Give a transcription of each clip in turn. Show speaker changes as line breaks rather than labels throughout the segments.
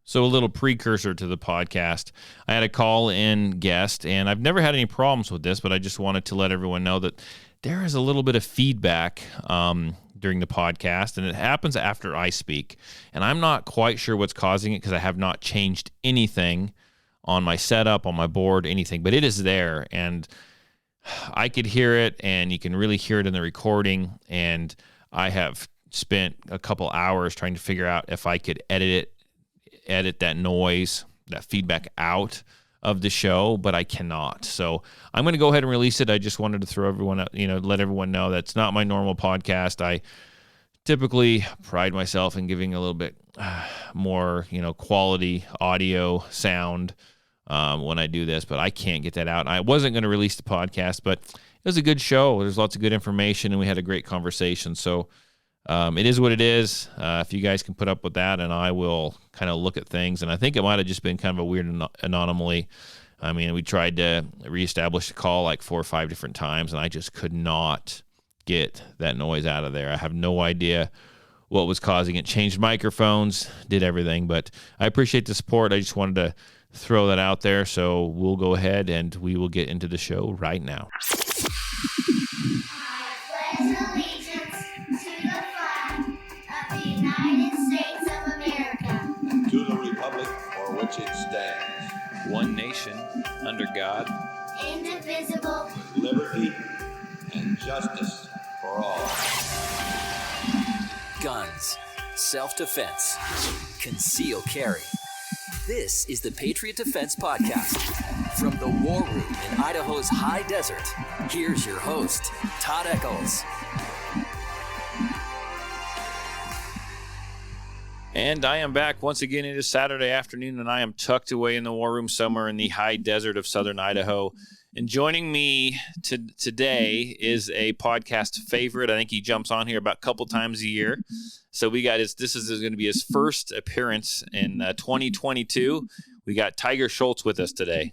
So a little precursor to the podcast. I had a call-in guest, and I've never had any problems with this, but I just wanted to let everyone know that there is a little bit of feedback during the podcast, and it happens after I speak. And I'm not quite sure what's causing it because I have not changed anything on my setup, on my board, anything. But it is there, and I could hear it, and you can really hear it in the recording. And I have spent a couple hours trying to figure out if I could edit that noise, that feedback out of the show, but I cannot. So I'm going to go ahead and release it. I just wanted to throw everyone out, let everyone know that's not my normal podcast. I typically pride myself in giving a little bit more, quality audio sound when I do this, but I can't get that out. I wasn't going to release the podcast, but it was a good show. There's lots of good information, and we had a great conversation. So it is what it is. If you guys can put up with that, and I will kind of look at things. And I think it might have just been kind of a weird anomaly. I mean, we tried to reestablish the call like 4 or 5 different times, and I just could not get that noise out of there. I have no idea what was causing it. Changed microphones, did everything. But I appreciate the support. I just wanted to throw that out there. So we'll go ahead and we will get into the show right now.
Which it stands,
one nation, under God,
indivisible, with liberty and justice for all.
Guns, self-defense, concealed carry. This is the Patriot Defense Podcast. From the War Room in Idaho's high desert, here's your host, Todd Eccles.
And I am back once again. It is Saturday afternoon, and I am tucked away in the war room somewhere in the high desert of southern Idaho. And joining me today is a podcast favorite. I think he jumps on here about a couple times a year. So this is going to be his first appearance in 2022. We got Tiger Schultz with us today.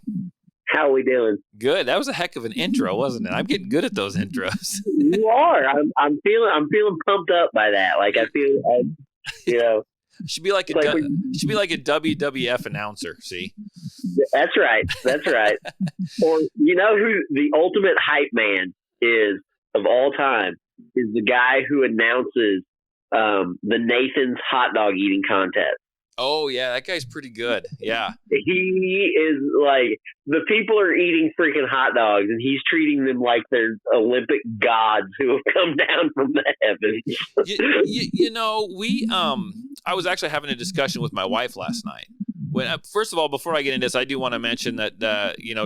How are we doing?
Good. That was a heck of an intro, wasn't it? I'm getting good at those intros.
You are. I'm feeling pumped up by that. Like I feel,
Should be like a WWF announcer. See,
that's right. Or who the ultimate hype man is of all time is the guy who announces the Nathan's hot dog eating contest.
Oh yeah, that guy's pretty good. Yeah,
he is like the people are eating freaking hot dogs, and he's treating them like they're Olympic gods who have come down from the heavens.
I was actually having a discussion with my wife last night. First of all, before I get into this, I do want to mention that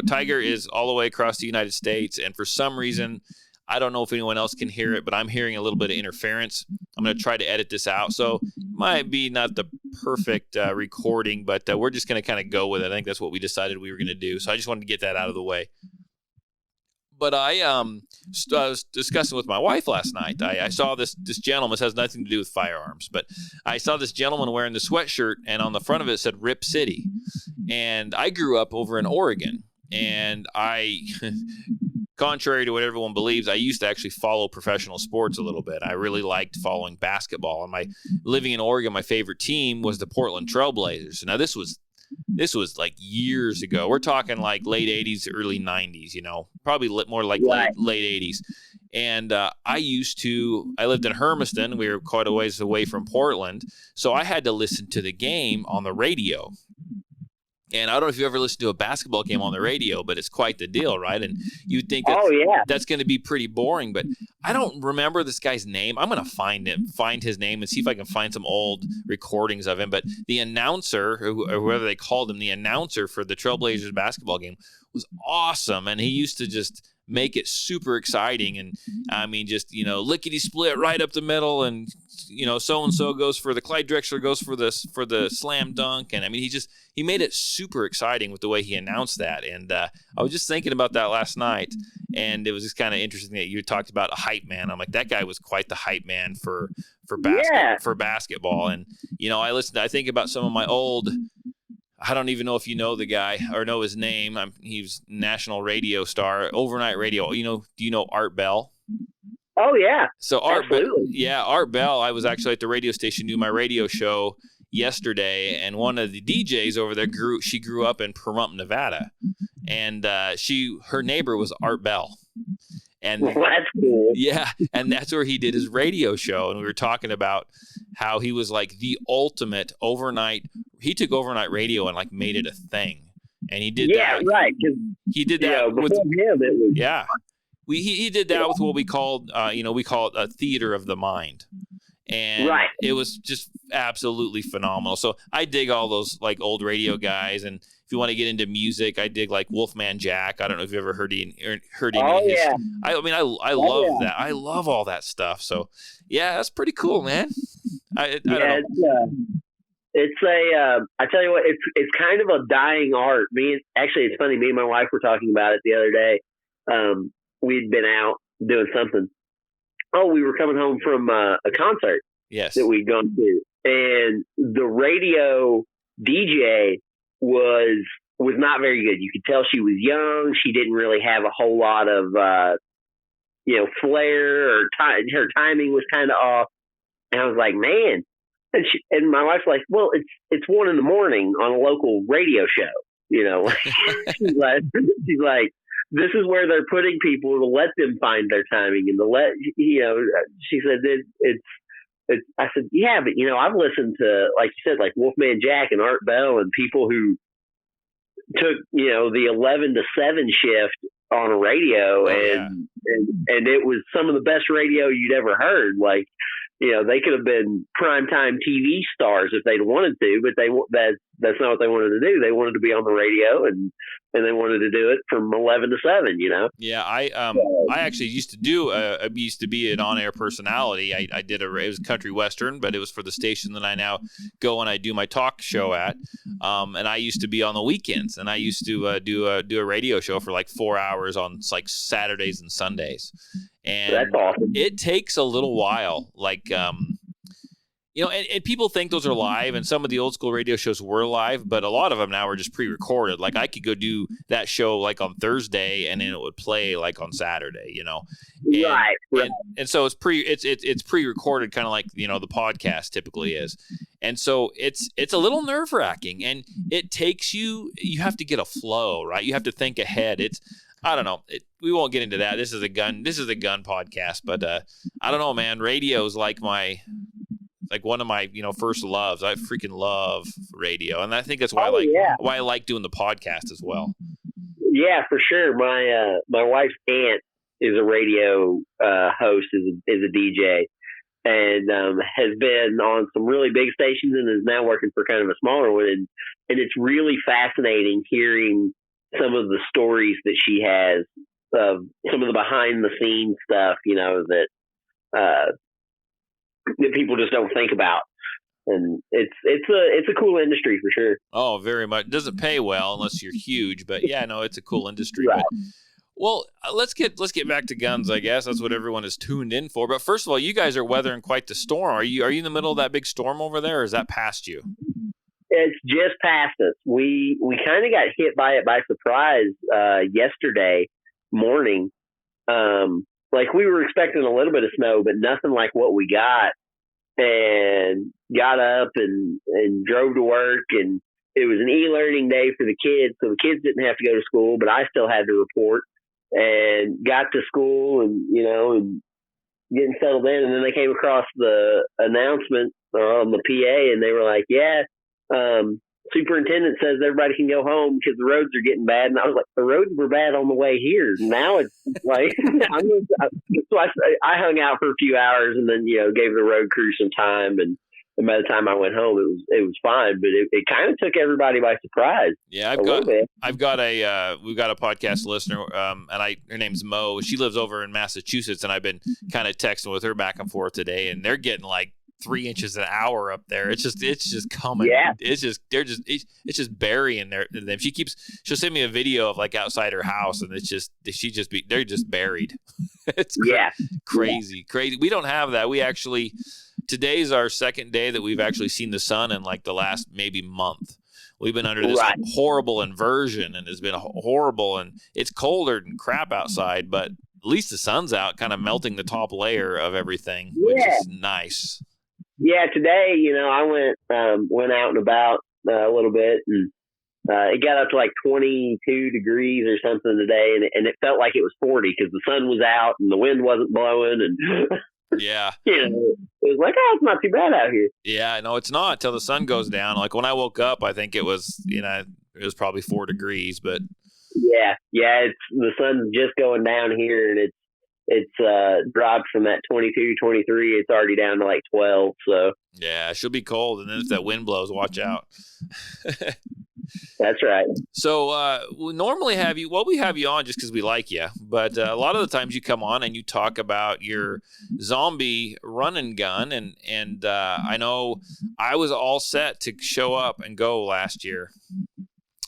Tiger is all the way across the United States, and for some reason, I don't know if anyone else can hear it, but I'm hearing a little bit of interference. I'm going to try to edit this out. So it might be not the perfect recording, but we're just going to kind of go with it. I think that's what we decided we were going to do. So I just wanted to get that out of the way. But I was discussing with my wife last night. I saw this gentleman. This has nothing to do with firearms, but I saw this gentleman wearing the sweatshirt, and on the front of it said Rip City. And I grew up over in Oregon, and contrary to what everyone believes, I used to actually follow professional sports a little bit. I really liked following basketball. And living in Oregon, my favorite team was the Portland Trail Blazers. Now, this was like years ago. We're talking like late 80s, early 90s, probably more like late 80s. And I lived in Hermiston. We were quite a ways away from Portland. So I had to listen to the game on the radio. And I don't know if you ever listened to a basketball game on the radio, but it's quite the deal, right? And you'd think that's going to be pretty boring, but I don't remember this guy's name. I'm going to find his name and see if I can find some old recordings of him. But the announcer, or whoever they called him, the announcer for the Trailblazers basketball game was awesome. And he used to just make it super exciting. And I mean, just, lickety split right up the middle. And, so-and-so goes for the Clyde Drexler goes for the slam dunk. And I mean, he made it super exciting with the way he announced that. And I was just thinking about that last night, and it was just kind of interesting that you talked about a hype man. I'm like, that guy was quite the hype man for basketball. And, I think about some of my old, I don't even know if you know the guy or know his name. He was national radio star, overnight radio. Do you know Art Bell?
Oh yeah.
So Art Bell, I was actually at the radio station doing my radio show yesterday, and one of the DJs over there grew up in Pahrump, Nevada, and her neighbor was Art Bell. And
well, that's cool.
Yeah, and that's where he did his radio show, and we were talking about how he was like the ultimate overnight. He took overnight radio and like made it a thing, and he did that.
Yeah, right.
He did that
with him. It was,
yeah. He did that with what we called we call it a theater of the mind, and it was just absolutely phenomenal. So I dig all those like old radio guys, and if you want to get into music, I dig like Wolfman Jack. I don't know if you've ever heard any.
Oh yeah.
I love that. I love all that stuff. So yeah, that's pretty cool, man. I don't know.
It's I tell you what, it's kind of a dying art. It's funny. Me and my wife were talking about it the other day. We'd been out doing something. Oh, we were coming home from a concert.
Yes.
That we'd gone to, and the radio DJ was not very good. You could tell she was young. She didn't really have a whole lot of flair, or her timing was kind of off. And I was like, man. And my wife's like, well, it's 1 a.m. on a local radio show. She's like, this is where they're putting people to let them find their timing and she said that it's, I said, yeah, but I've listened to, like you said, like Wolfman Jack and Art Bell and people who took, the 11 to 7 shift on a radio and it was some of the best radio you'd ever heard. Like, they could have been primetime TV stars if they'd wanted to, but that's not what they wanted to do. They wanted to be on the radio and they wanted to do it from 11 to 7,
Yeah, I actually used to be an on-air personality. I did it was country western, but it was for the station that I now go and I do my talk show at. And I used to be on the weekends, and I used to do a radio show for like 4 hours on like Saturdays and Sundays. And
that's awesome.
It takes a little while, like and people think those are live, and some of the old school radio shows were live, but a lot of them now are just pre-recorded. Like I could go do that show like on Thursday, and then it would play like on Saturday, And,
right.
And so it's pre-recorded, kind of like the podcast typically is, and so it's a little nerve-wracking, and it takes you have to get a flow, right? You have to think ahead. I don't know. We won't get into that. This is a gun podcast, but I don't know, man. Radio is like one of my first loves. I freaking love radio, and I think that's why I like doing the podcast as well.
Yeah, for sure. My wife's aunt is a radio host, is a DJ, and has been on some really big stations, and is now working for kind of a smaller one. And it's really fascinating hearing some of the stories that she has of some of the behind the scenes stuff, that people just don't think about. And it's a cool industry for sure.
Oh, very much. It doesn't pay well unless you're huge, but yeah, no, it's a cool industry.
Right.
But, well, let's get back to guns, I guess. That's what everyone is tuned in for. But first of all, you guys are weathering quite the storm. Are you in the middle of that big storm over there, or is that past you?
It's just past us. We kind of got hit by it by surprise yesterday morning. Like we were expecting a little bit of snow, but nothing like what we got. And got up and drove to work, and it was an e-learning day for the kids. So the kids didn't have to go to school, but I still had to report, and got to school and getting settled in. And then they came across the announcement on the PA, and they were like, yeah, superintendent says everybody can go home because the roads are getting bad. And I was like, the roads were bad on the way here. Now it's like, so I hung out for a few hours and then, gave the road crew some time. And by the time I went home, it was fine, but it kind of took everybody by surprise.
Yeah. we've got a podcast listener, and her name's Mo. She lives over in Massachusetts, and I've been kind of texting with her back and forth today, and they're getting like 3 inches an hour up there. It's just coming. Yeah. It's just burying them. She'll send me a video of like outside her house, and they're just buried. It's crazy. We don't have that. Today's our second day that we've actually seen the sun in like the last maybe month. We've been under this horrible inversion, and it's been horrible, and it's colder than crap outside, but at least the sun's out, kind of melting the top layer of everything, which is nice.
Yeah, today, I went out and about a little bit, and it got up to like 22 degrees or something today, and it felt like it was 40 because the sun was out and the wind wasn't blowing, and
Yeah.
it was like, oh, it's not too bad out here.
Yeah, no, it's not till the sun goes down. Like when I woke up, I think it was, it was probably 4 degrees, but
Yeah, it's the sun's just going down here, and it's dropped from that 22, 23. It's already down to like 12. So
yeah, it should be cold. And then if that wind blows, watch out.
that's right.
So we normally have you, we have you on just because we like you. But a lot of the times you come on and you talk about your zombie run and gun. And I know I was all set to show up and go last year.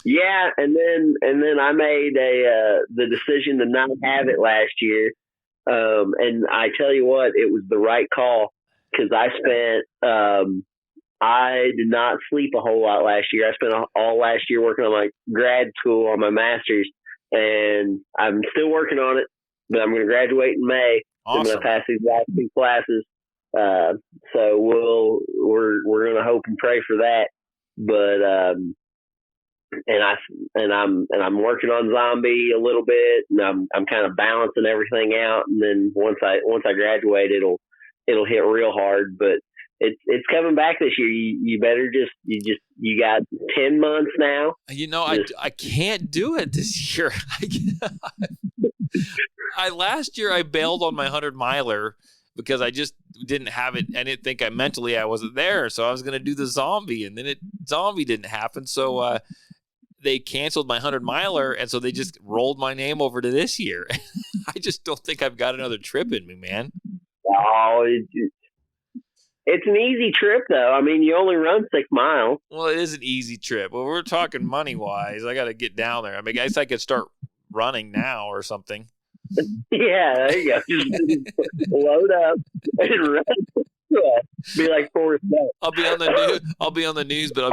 Yeah, and then I made the decision to not have it last year. And I tell you what, it was the right call because I did not sleep a whole lot last year. I spent all last year working on my grad school, on my master's, and I'm still working on it, but I'm going to graduate in May.
Awesome.
I'm going to pass these last 2 classes. So we're going to hope and pray for that. But, and I'm working on zombie a little bit, and I'm kind of balancing everything out. And then once I graduate, it'll hit real hard. But it's coming back this year. You better you got 10 months now.
I can't do it this year. Last year I bailed on my 100-miler because I just didn't have it. I didn't think I wasn't there. So I was going to do the zombie, and then zombie didn't happen. So, they canceled my 100-miler, and so they just rolled my name over to this year. I just don't think I've got another trip in me, man.
Oh, it's an easy trip, though. I mean, you only run 6 miles.
Well, it is an easy trip. Well, we're talking money-wise. I got to get down there. I mean, I guess I could start running now or something.
Yeah, there you go. Just load up and run. Be like Forrest Gump.
I'll be on the news, but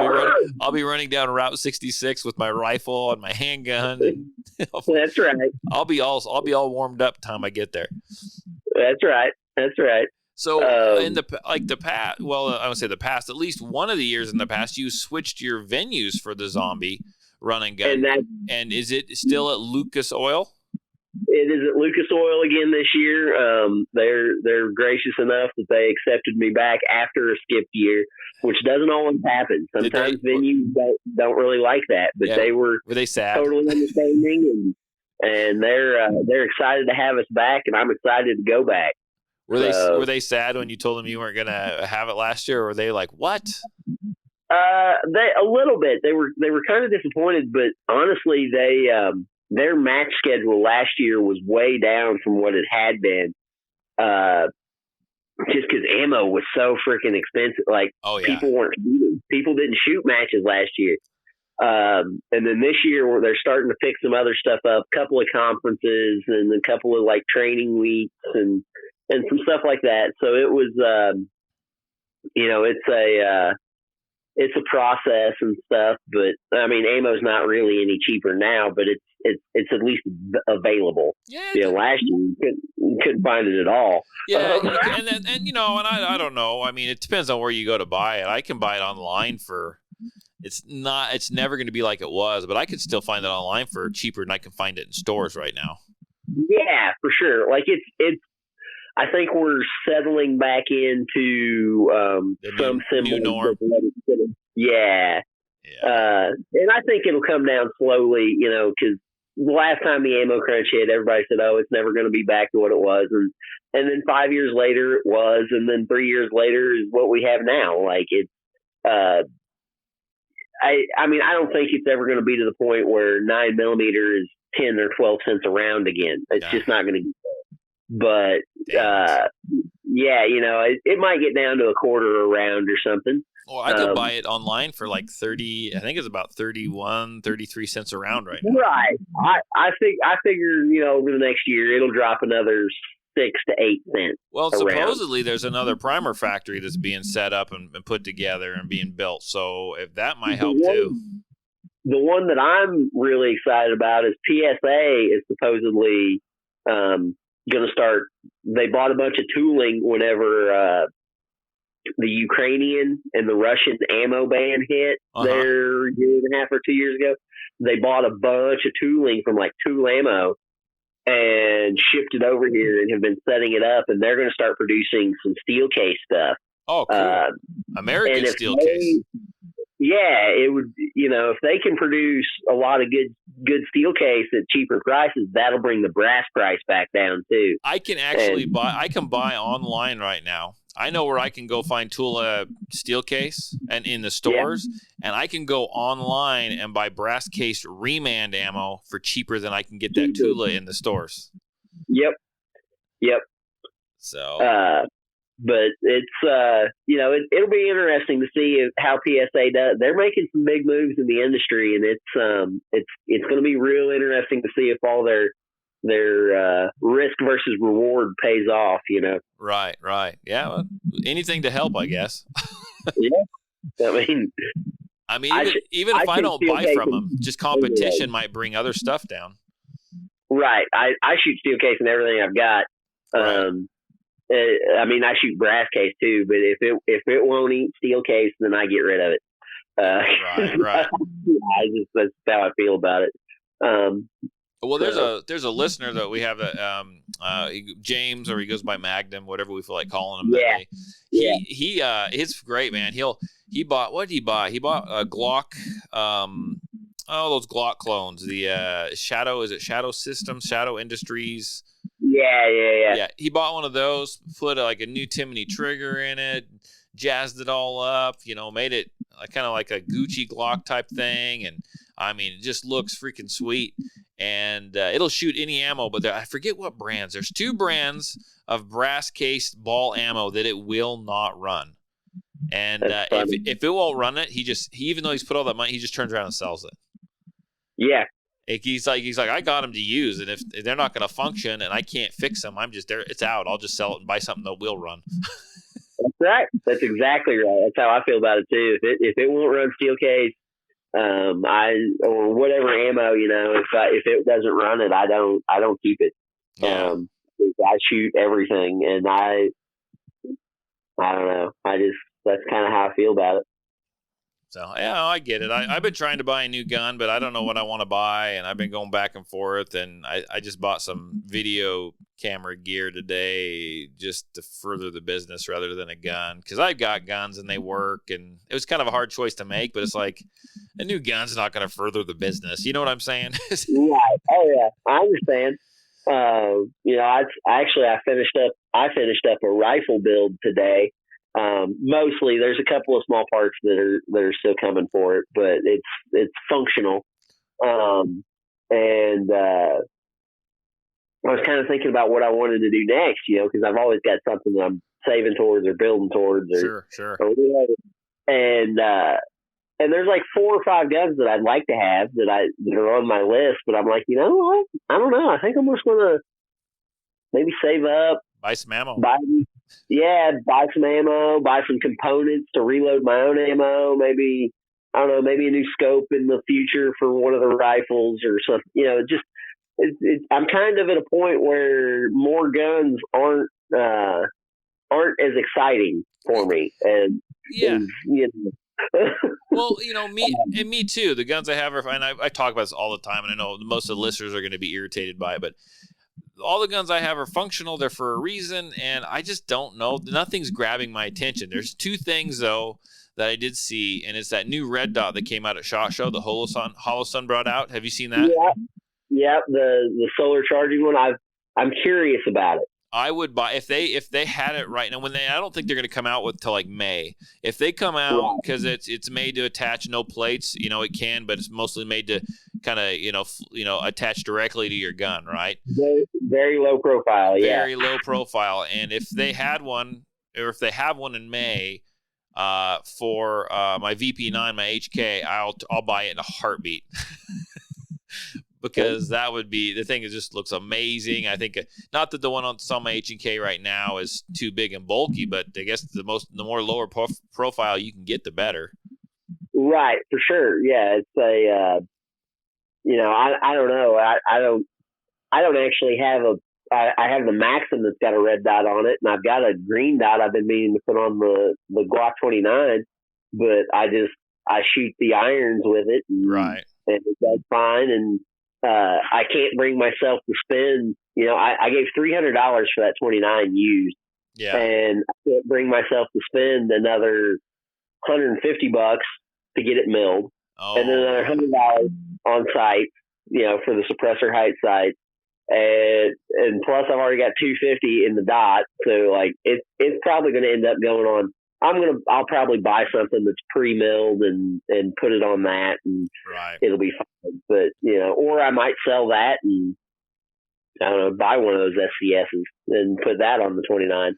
I'll be running down Route 66 with my rifle and my handgun. And,
That's right.
I'll be all warmed up time I get there.
That's right.
So in the past, I would say the past, at least one of the years in the past, you switched your venues for the zombie run and gun. And is it still at Lucas Oil?
It is at Lucas Oil again this year. They're gracious enough that they accepted me back after a skipped year, which doesn't always happen. Sometimes venues don't really like that, but
yeah.
were
they sad?
Totally understanding, and they're excited to have us back, and I'm excited to go back.
Were they sad when you told them you weren't going to have it last year, or were they like, what?
They a little bit. They were kind of disappointed, but honestly, their match schedule last year was way down from what it had been. Just because ammo was so freaking expensive. Like,
oh, yeah.
People didn't shoot matches last year. And then this year they're starting to fix some other stuff up, a couple of conferences and a couple of like training weeks and some stuff like that. So it was, it's a process and stuff, but I mean, ammo's not really any cheaper now, but it's at least available.
Yeah.
Last year you couldn't find it at all.
Yeah. and I don't know. I mean, it depends on where you go to buy it. I can buy it online it's never going to be like it was, but I could still find it online for cheaper than I can find it in stores right now.
Yeah, for sure. Like it's, I think we're settling back into some
new norm.
Yeah. And I think it'll come down slowly, because the last time the ammo crunch hit, everybody said, oh, it's never going to be back to what it was. And then 5 years later it was, and then 3 years later is what we have now. Like it's, I mean, I don't think it's ever going to be to the point where 9mm is 10 or 12 cents a round again. It's just not going to be. But it might get down to a quarter a round or something.
Well, I could buy it online for like 30. I think it's about 31, 33 cents a round right now.
Right. I figure over the next year it'll drop another 6 to 8 cents.
Well, supposedly there's another primer factory that's being set up and put together and being built. So if that might help too.
The one that I'm really excited about is PSA is supposedly going to start. They bought a bunch of tooling whenever the Ukrainian and the Russian ammo ban hit there a year and a half or 2 years ago, they bought a bunch of tooling from like Tool Ammo and shipped it over here and have been setting it up, and they're going to start producing some steel case stuff.
Oh, cool. American steel case.
Yeah, it would, if they can produce a lot of good steel case at cheaper prices, that'll bring the brass price back down too.
I can actually buy online right now. I know where I can go find Tula steel case and in the stores, and I can go online and buy brass cased remand ammo for cheaper than I can get that Tula in the stores. Yep. So,
but it's it'll be interesting to see how PSA does. They're making some big moves in the industry, and it's going to be real interesting to see if all their risk versus reward pays off.
Right. Yeah, well, anything to help, I guess.
Yeah,
I mean, even if I don't buy from them, just competition might bring other stuff down.
Right. I shoot steel case and everything I've got.
Right.
I shoot brass case too, but if it won't eat steel case, then I get rid of it.
Right.
That's how I feel about it.
Well, there's a listener that we have that James, or he goes by Magnum, whatever we feel like calling him. It's great, man. He bought, what did he buy? He bought a Glock. Those Glock clones. The Shadow Systems, Shadow Industries.
Yeah.
He bought one of those, put like a new Timney trigger in it, jazzed it all up, made it kind of like a Gucci Glock type thing, and I mean, it just looks freaking sweet. And it'll shoot any ammo, but I forget what brands. There's 2 brands of brass cased ball ammo that it will not run. And if it won't run it, he even though he's put all that money, he just turns around and sells it.
Yeah.
He's like, I got them to use, and if they're not going to function and I can't fix them, I'm just there. It's out. I'll just sell it and buy something that will run.
That's right. That's exactly right. That's how I feel about it too. If it won't run steel case, or whatever ammo, if it doesn't run it, I don't keep it.
Yeah.
I shoot everything, and I don't know. That's kind of how I feel about it.
So, yeah, I get it. I've been trying to buy a new gun, but I don't know what I want to buy, and I've been going back and forth, and I just bought some video camera gear today just to further the business rather than a gun, because I've got guns and they work, and it was kind of a hard choice to make, but it's like a new gun's not going to further the business. You know what I'm saying?
Right. Oh, yeah. I understand. I finished up a rifle build today. Mostly there's a couple of small parts that are still coming for it, but it's functional. And I was kind of thinking about what I wanted to do next, because I've always got something that I'm saving towards or building towards
Sure.
Or whatever. And there's like 4 or 5 guns that I'd like to have that are on my list, but I'm like, what? I don't know. I think I'm just going to maybe save up,
buy some ammo.
Buy some ammo, buy some components to reload my own ammo. Maybe, I don't know, maybe a new scope in the future for one of the rifles or something. I'm kind of at a point where more guns aren't as exciting for me. And
well, me too. The guns I have and I talk about this all the time, and I know most of the listeners are going to be irritated by it, but all the guns I have are functional. They're for a reason, and I just don't know. Nothing's grabbing my attention. There's 2 things, though, that I did see, and it's that new red dot that came out at SHOT Show, the Holosun brought out. Have you seen that?
Yeah, the solar charging one. I'm curious about it.
I would buy if they had it right now. I don't think they're going to come out with till like May. If they come out, because it's made to attach no plates, it can, but it's mostly made to kind of attach directly to your gun, right?
Very, very low profile, yeah.
Very low profile, and if they had one, or if they have one in May, for my VP9, my HK, I'll buy it in a heartbeat. Because that would be the thing. It just looks amazing. I think not that the one on some H&K right now is too big and bulky, but I guess the more lower profile you can get, the better.
Right, for sure. Yeah, it's a I don't know. I don't actually have I have the Maxim that's got a red dot on it, and I've got a green dot I've been meaning to put on the Glock 29, but I shoot the irons with it, and that's fine. And I can't bring myself to spend. I gave $300 for that 29 used, and I can't bring myself to spend another $150 to get it milled, and then another $100 on site, for the suppressor height sight. And plus I've already got $250 in the dot. So like it's probably going to end up going on. I'll probably buy something that's pre-milled and put it on that, and it'll be fine. But, or I might sell that and I don't know, buy one of those SCSs and put that on the 29,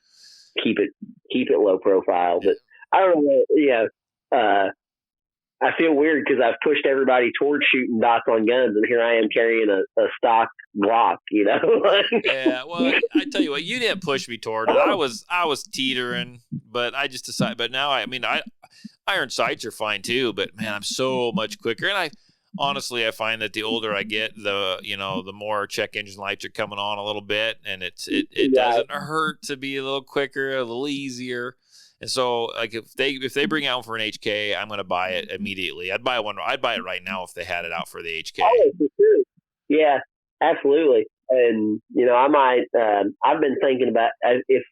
keep it low profile. But I don't know, I feel weird because I've pushed everybody towards shooting dots on guns, and here I am carrying a stock Glock,
Yeah, well, I tell you what, you didn't push me toward it. I was teetering, but I just decided. But now, iron sights are fine too. But man, I'm so much quicker, and I honestly find that the older I get, the more check engine lights are coming on a little bit, and it doesn't hurt to be a little quicker, a little easier. And so, like, if they bring out for an HK, I'm going to buy it immediately. I'd buy it right now if they had it out for the HK.
Oh, for sure. Yeah, absolutely. And I might. I've been thinking about if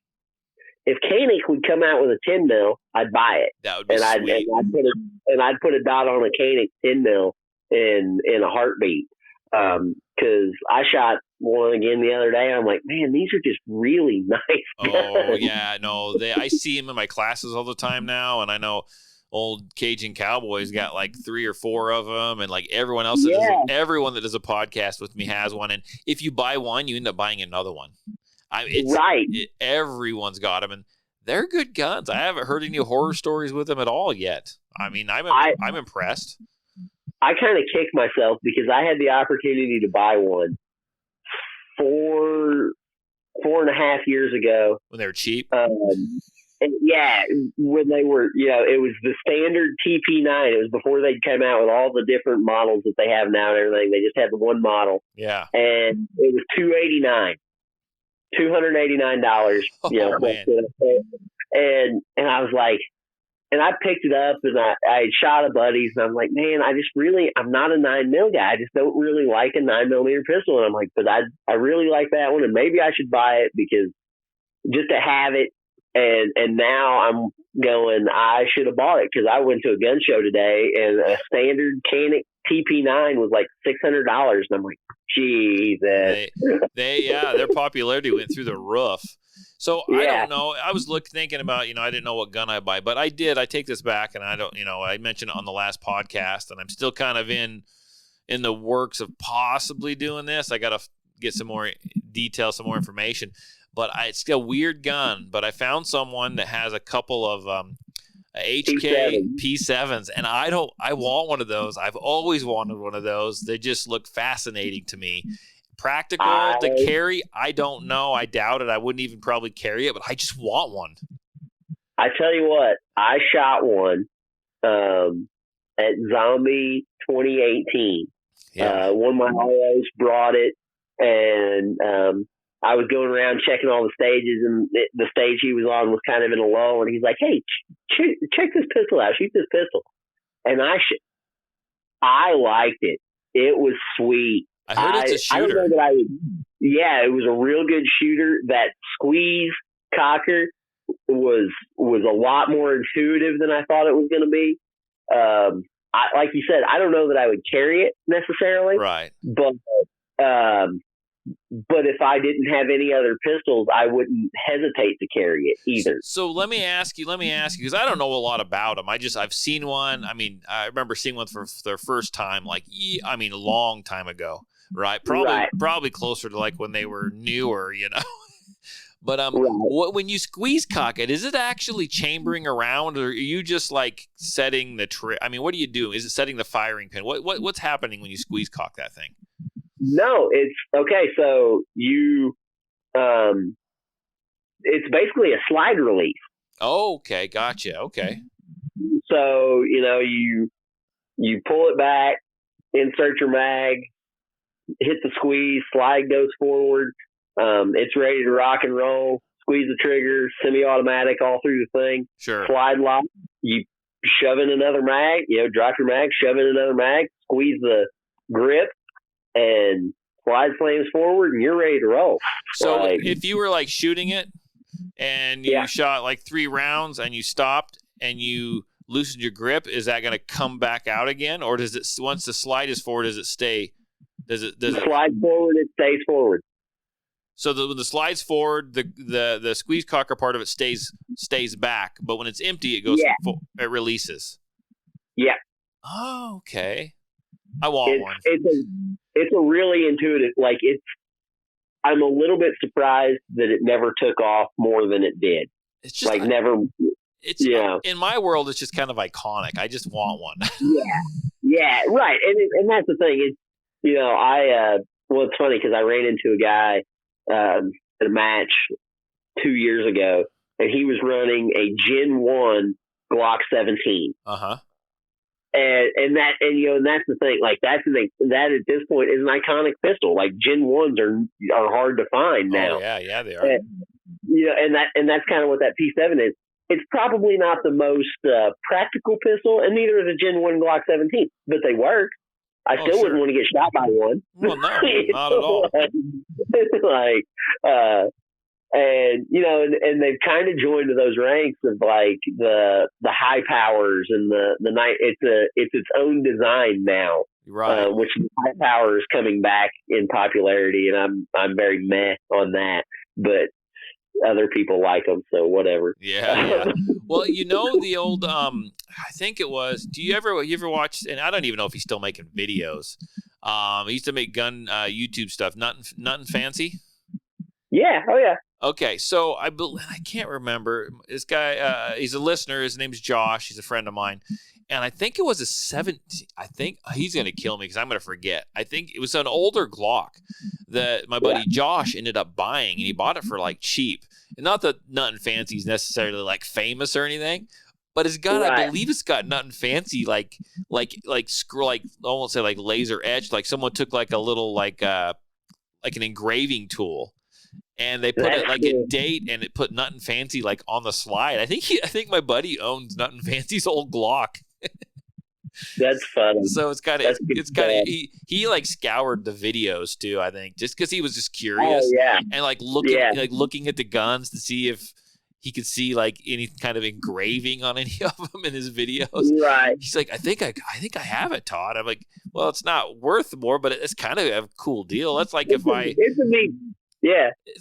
Koenig would come out with a 10 mil, I'd buy it.
That would be sweet.
I'd put a dot on a Koenig 10 mil in a heartbeat. Because I shot one again the other day. I'm like, man, these are just really nice guns.
Oh yeah, no, I see them in my classes all the time now, and I know old Cajun Cowboy's got like 3 or 4 of them, and like everyone else, everyone that does a podcast with me has one. And if you buy one, you end up buying another one. Everyone's got them, and they're good guns. I haven't heard any horror stories with them at all yet. I'm impressed.
I kind of kicked myself because I had the opportunity to buy one 4.5 years ago
when they were cheap.
When they were, it was the standard TP9. It was before they came out with all the different models that they have now and everything. They just had the one model.
Yeah.
And it was $289. And I was like, and I picked it up and I shot a buddies, and I'm like, man, I'm not a 9mm guy. I just don't really like a 9mm pistol. And I'm like, but I really like that one, and maybe I should buy it because just to have it. And now I'm going, I should have bought it because I went to a gun show today and a standard Koenig TP9 was like $600. And I'm like, Jesus.
Their popularity went through the roof. So I don't know. I was thinking about, I didn't know what gun I buy, but I did. I take this back, and I don't, I mentioned it on the last podcast, and I'm still kind of in the works of possibly doing this. I got to get some more details, some more information. But it's a weird gun. But I found someone that has a couple of HK P7s, and I want one of those. I've always wanted one of those. They just look fascinating to me. Practical to carry, I don't know. I doubt it. I wouldn't even probably carry it, but I just want one.
I tell you what, I shot one at Zombie 2018. Yeah. One of my ROs brought it, and I was going around checking all the stages, and the stage he was on was kind of in a lull, and he's like, hey, check this pistol out. Shoot this pistol. And I liked it. It was sweet.
I heard it's a shooter.
I don't know that I would. Yeah, it was a real good shooter. That squeeze cocker was a lot more intuitive than I thought it was going to be. Like you said, I don't know that I would carry it necessarily.
Right.
But if I didn't have any other pistols, I wouldn't hesitate to carry it either.
So let me ask you, because I don't know a lot about them. I've seen one. I remember seeing one for their first time, a long time ago. Right. Probably closer to like when they were newer, But when you squeeze cock it, is it actually chambering around, or are you just like setting the trip? What do you do? Is it setting the firing pin? What's happening when you squeeze cock that thing?
No, it's okay. So it's basically a slide release.
Oh, okay. Gotcha. Okay.
So, you pull it back, insert your mag, hit the squeeze, slide goes forward, It's ready to rock and roll. Squeeze the trigger, semi-automatic all through the thing.
Sure.
Slide lock. You shove in another mag. Drop your mag, shove in another mag, squeeze the grip, and slide flames forward, and you're ready to roll.
So if you were like shooting it and you shot like 3 rounds and you stopped and you loosened your grip, is that going to come back out again, or does it, once the slide is forward, does it stay? Does it
slide forward? It stays forward.
So when the slides forward, the squeeze cocker part of it stays back, but when it's empty, it goes it releases.
Yeah.
Oh, okay. I want one.
It's a really intuitive. Like I'm a little bit surprised that it never took off more than it did.
It's just
like never.
It's in my world, it's just kind of iconic. I just want one.
Yeah, right. And that's the thing. It's it's funny because I ran into a guy at a match 2 years ago, and he was running a Gen 1 Glock 17.
Uh-huh.
And that's the thing. Like that's the thing. That at this point is an iconic pistol. Like Gen 1s are hard to find now.
Oh, yeah, they are.
And that's kind of what that P7 is. It's probably not the most practical pistol, and neither is a Gen 1 Glock 17, but they work. I still wouldn't want to get shot by one.
Well, no, not at all.
And they've kind of joined to those ranks of like the high powers and the night. It's its own design now,
right?
Which high power is coming back in popularity, and I'm very meh on that, but other people like them, so whatever.
Yeah. Well, the old I think it was. Do you ever watch? And I don't even know if he's still making videos. He used to make gun YouTube stuff. Nothing fancy.
Yeah. Oh yeah.
Okay, so I can't remember this guy. He's a listener. His name's Josh. He's a friend of mine, and I think it was a 17. I think he's gonna kill me because I'm gonna forget. I think it was an older Glock that my buddy Josh ended up buying, and he bought it for like cheap. And not that Nothing Fancy is necessarily like famous or anything, but it's got I believe it's got Nothing Fancy like I won't say like laser etched. Like someone took like a little like an engraving tool. And they put it like a date, and it put Nothing Fancy like on the slide. I think my buddy owns Nothing Fancy's old Glock.
That's funny.
So it's kind of he like scoured the videos too. I think just because he was just curious.
Oh, yeah.
And like looking at the guns to see if he could see like any kind of engraving on any of them in his videos.
Right.
He's like, I think I have it, Todd. I'm like, well, it's not worth more, but it's kind of a cool deal. That's like it's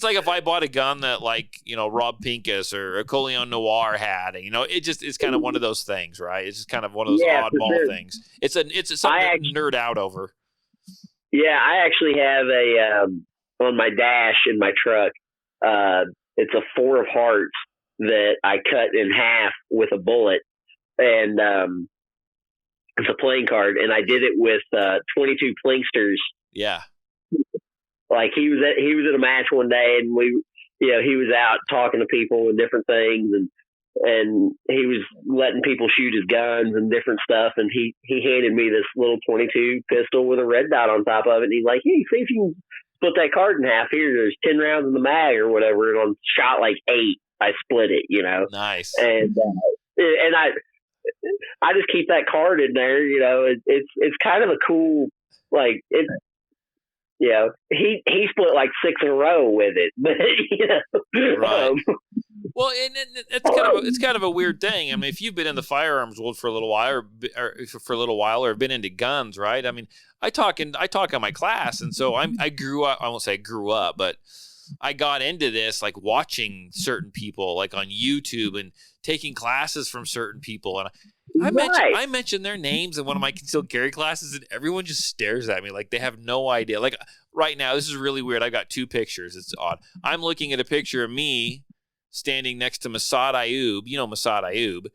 like if I bought a gun that like, Rob Pincus or Coleon Noir had, it's kind of one of those things, right? It's just kind of one of those oddball things. It's something to nerd out over.
Yeah. I actually have on my dash in my truck, it's a 4 of hearts that I cut in half with a bullet, and it's a playing card, and I did it with 22 Plinksters.
Yeah.
Like he was at a match one day, and he was out talking to people and different things, and he was letting people shoot his guns and different stuff, and he handed me this little 22 pistol with a red dot on top of it, and he's like, hey, see if you can split that card in half. Here, there's 10 rounds in the mag or whatever, and on shot like 8, I split it,
Nice.
And I just keep that card in there, it's kind of a cool, like, it. He split like 6 in a row with it, but
right. Well, and it's kind of a weird thing. I mean, if you've been in the firearms world for a little while, or been into guns, right? I mean, I talk in my class, and so I grew up. I won't say I grew up, but I got into this like watching certain people like on YouTube and taking classes from certain people, and I mentioned their names in one of my concealed carry classes, and everyone just stares at me like they have no idea. Like right now, this is really weird. I've got 2 pictures. It's odd. I'm looking at a picture of me standing next to Masad Ayub. You know Masad Ayub.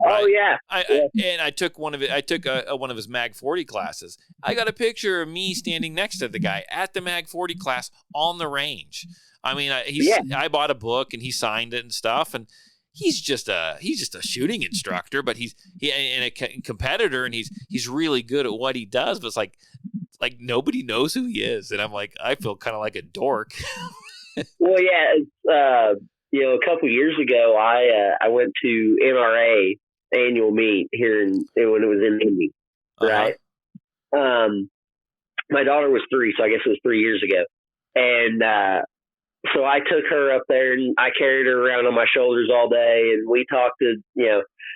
Right?
Oh yeah.
I took one of it. I took one of his Mag 40 classes. I got a picture of me standing next to the guy at the Mag 40 class on the range. I mean, I bought a book and he signed it and stuff, and he's just a shooting instructor, but he's a competitor, and he's really good at what he does. But it's like nobody knows who he is, and I'm like, I feel kind of like a dork.
Well, yeah, a couple years ago, I went to NRA annual meet here when it was in Indy, right? My daughter was 3, so I guess it was 3 years ago, and so I took her up there and I carried her around on my shoulders all day, and we talked to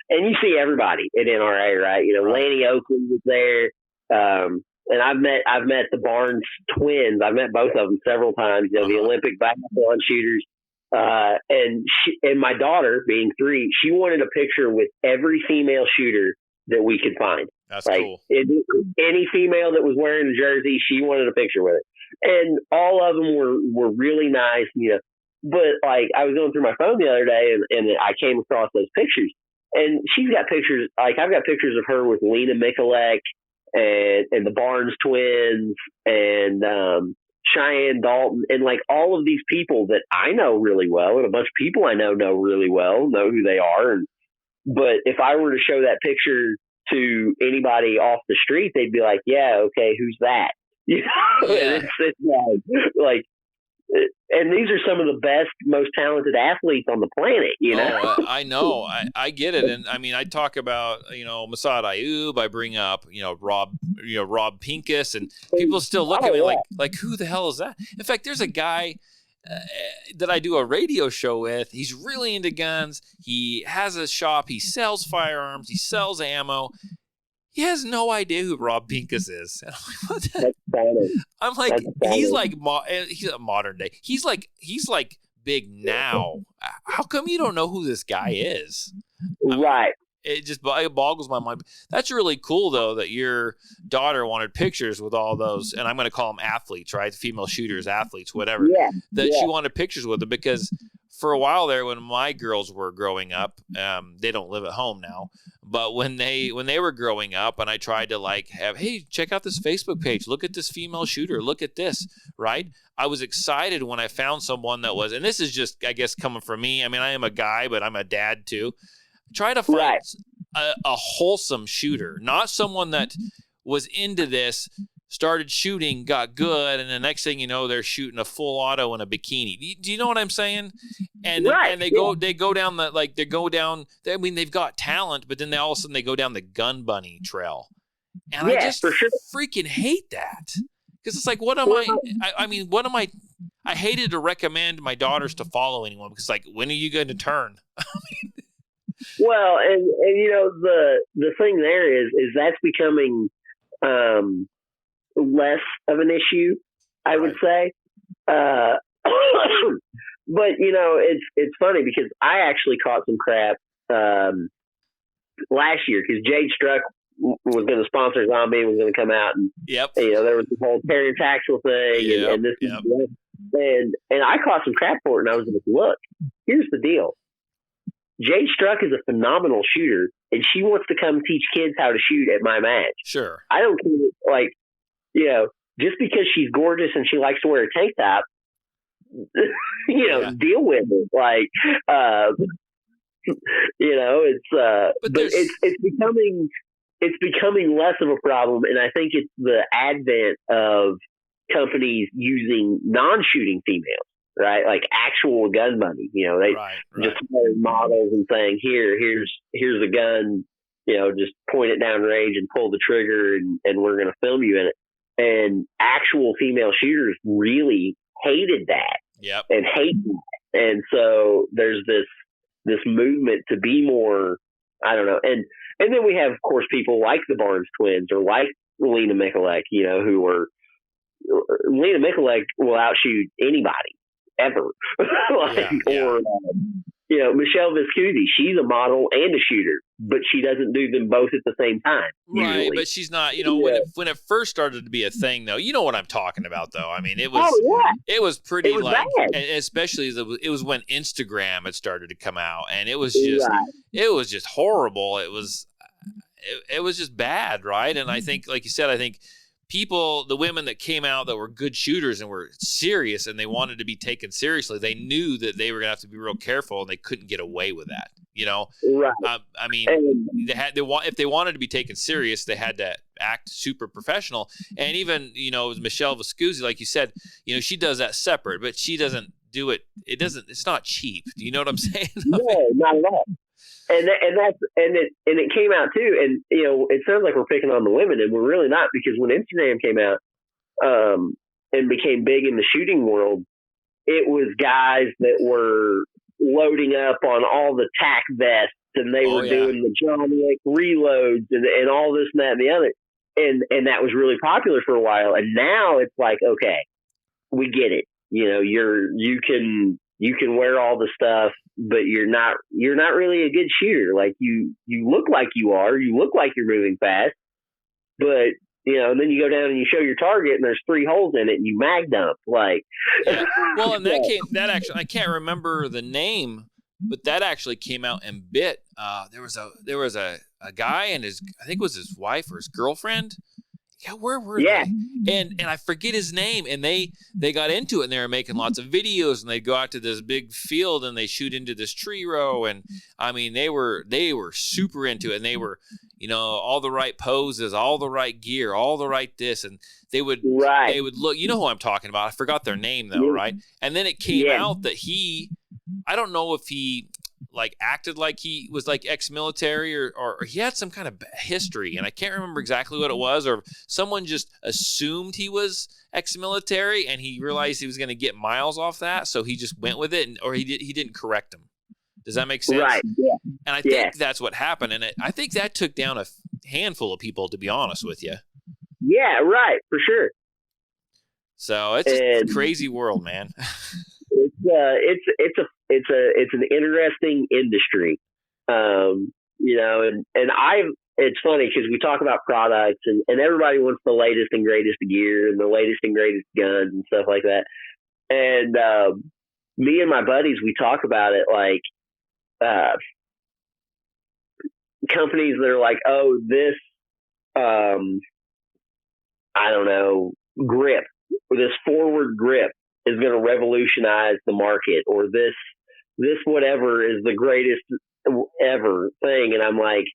and you see everybody at NRA, right? Lanny Oakland was there. And I've met the Barnes twins. I've met both of them several times. The Olympic biathlon shooters. And my daughter, being 3, she wanted a picture with every female shooter that we could find.
That's cool.
Any female that was wearing a jersey, she wanted a picture with it. And all of them were really nice. But like I was going through my phone the other day, and I came across those pictures. And she's got pictures. Like I've got pictures of her with Lena Mikulek and the Barnes twins and Cheyenne Dalton, and like all of these people that I know really well, and a bunch of people I know really well, know who they are. But if I were to show that picture to anybody off the street, they'd be like, "Yeah, okay, who's that?"
Yeah.
It's like, and these are some of the best, most talented athletes on the planet.
I know. I get it. And I mean, I talk about Masad Ayub. I bring up Rob Pincus, and people still look at me like who the hell is that? In fact, there's a guy that I do a radio show with. He's really into guns. He has a shop. He sells firearms. He sells ammo. He has no idea who Rob Pincus is. And I'm like, what the? I'm like, he's like he's a modern day. He's like big now. How come you don't know who this guy is?
Right.
It just boggles my mind. That's really cool, though, that your daughter wanted pictures with all those, and I'm going to call them athletes, right? Female shooters, athletes, whatever.
Yeah.
She wanted pictures with them because for a while there, when my girls were growing up, they don't live at home now, but when they were growing up, and I tried to hey, check out this Facebook page, look at this female shooter, look at this, right? I was excited when I found someone that was, and this is just, I guess, coming from me. I mean, I am a guy, but I'm a dad too. Try to find a wholesome shooter, not someone that was into this, started shooting, got good, and the next thing you know, they're shooting a full auto in a bikini. Do you know what I'm saying? And they go down I mean, they've got talent, but then all of a sudden they go down the gun bunny trail, and I just freaking hate that, because it's like, what am I mean, what am I? I hated to recommend my daughters to follow anyone because, like, when are you going to turn?
Well, and the thing there is that's becoming less of an issue, I would say. But it's funny because I actually caught some crap last year because Jade Struck was going to sponsor Zombie and was going to come out, and there was the whole Terry Taxel thing, and this and I caught some crap for it, and I was like, look, here's the deal. Jade Struck is a phenomenal shooter, and she wants to come teach kids how to shoot at my match.
Sure.
I don't care, just because she's gorgeous and she likes to wear a tank top, deal with it. Like, it's becoming less of a problem, and I think it's the advent of companies using non-shooting females. Right, like actual gun money. They just hire models and saying, here's a gun. Just point it down range and pull the trigger, and we're going to film you in it. And actual female shooters really hated that, and hate that. And so there's this movement to be more. I don't know, and then we have, of course, people like the Barnes twins or like Lena Mikulek. Who are Lena Mikulek will outshoot anybody. Ever. Or Michelle Viscusi, she's a model and a shooter, but she doesn't do them both at the same time.
Right,
usually.
but she's not, when it first started to be a thing, though, you know what I'm talking about, though. I mean, it was pretty,
bad.
Especially it was when Instagram had started to come out, and it was just horrible. It was just bad, right? And I think, like you said, the women that came out that were good shooters and were serious and they wanted to be taken seriously, they knew that they were going to have to be real careful, and they couldn't get away with that.
Right.
I mean, if they wanted to be taken serious, they had to act super professional. And even, Michelle Viscusi, like you said, she does that separate, but she doesn't do it. It's not cheap. Do you know what I'm saying?
No, not at all. And it came out too. And, it sounds like we're picking on the women, and we're really not, because when Instagram came out, and became big in the shooting world, it was guys that were loading up on all the tack vests, and they were doing the John Wick reloads and all this and that and the other. And that was really popular for a while. And now it's like, okay, we get it. You can wear all the stuff, but you're not really a good shooter. Like you look like you look like you're moving fast, but and then you go down and you show your target and there's 3 holes in it and you mag dump. Like,
yeah. Well, and that actually, I can't remember the name, but that actually came out and bit. There was a guy and I think it was his wife or his girlfriend. Yeah, where were they? And I forget his name. And they got into it, and they were making lots of videos, and they'd go out to this big field and they shoot into this tree row. And I mean, they were super into it, and they were, all the right poses, all the right gear, all the right this, and they would look. You know who I'm talking about? I forgot their name though, right? And then it came out that I don't know if he like acted like he was like ex-military or he had some kind of history, and I can't remember exactly what it was, or someone just assumed he was ex-military and he realized he was going to get miles off that, so he just went with it, or he didn't correct him. Does that make sense? Right. Yeah. And I think that's what happened, and I think that took down a handful of people, to be honest with you.
Yeah, right, for sure.
So it's a crazy world, man.
It's an interesting industry, and it's funny because we talk about products and everybody wants the latest and greatest gear and the latest and greatest guns and stuff like that. And me and my buddies, we talk about it like companies that are like, oh, this I don't know, grip, or this forward grip is going to revolutionize the market, or this whatever is the greatest ever thing. And I'm like,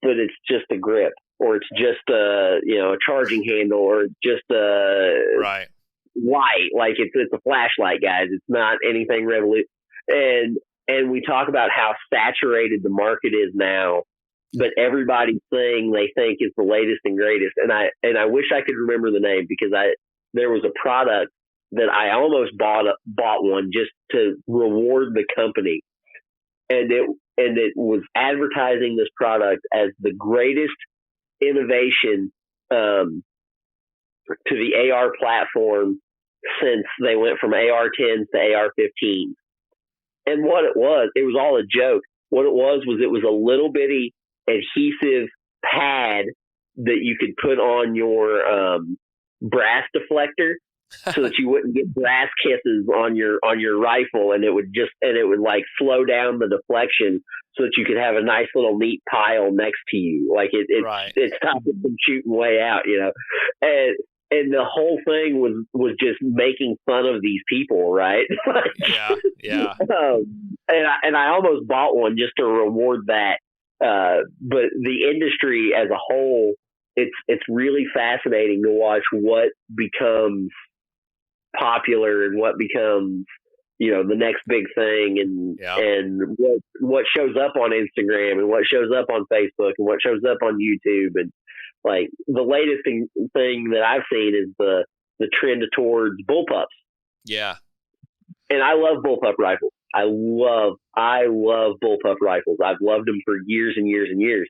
but it's just a grip, or it's just a charging handle, or it's just a light. Like it's a flashlight, guys. It's not anything And we talk about how saturated the market is now, but everybody's saying they think is the latest and greatest. And I wish I could remember the name, because there was a product that I almost bought one just to reward the company. And it was advertising this product as the greatest innovation to the AR platform since they went from AR-10s to AR-15s. And what it was all a joke. What it was a little bitty adhesive pad that you could put on your brass deflector, so that you wouldn't get brass kisses on your rifle, and it would like slow down the deflection so that you could have a nice little neat pile next to you. Like it stopped it from shooting way out, And the whole thing was just making fun of these people, right? Yeah. And I almost bought one just to reward that. But the industry as a whole, it's really fascinating to watch what becomes popular and what becomes, the next big thing, and what shows up on Instagram and what shows up on Facebook and what shows up on YouTube. And like the latest thing that I've seen is the trend towards bullpups. Yeah. And I love bullpup rifles. I love bullpup rifles. I've loved them for years and years and years.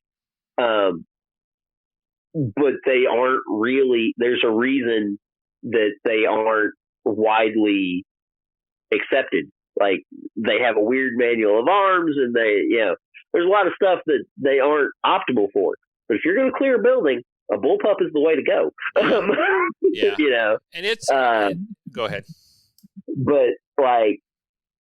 But they aren't really, there's a reason that they aren't widely accepted. Like they have a weird manual of arms, and there's a lot of stuff that they aren't optimal for. But if you're going to clear a building, a bullpup is the way to go.
Yeah. And it's go ahead.
But like,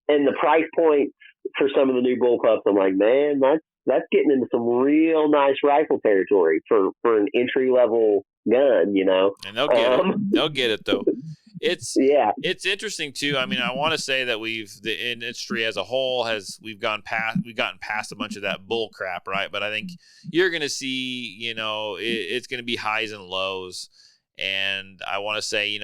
and the price points for some of the new bullpups, I'm like, man, that's getting into some real nice rifle territory for an entry level gun,
And they'll get it. They'll get it though. It's interesting too. I mean, I want to say that the industry as a whole we've gotten past a bunch of that bull crap, right? But I think you're going to see, it's going to be highs and lows, And I want to say,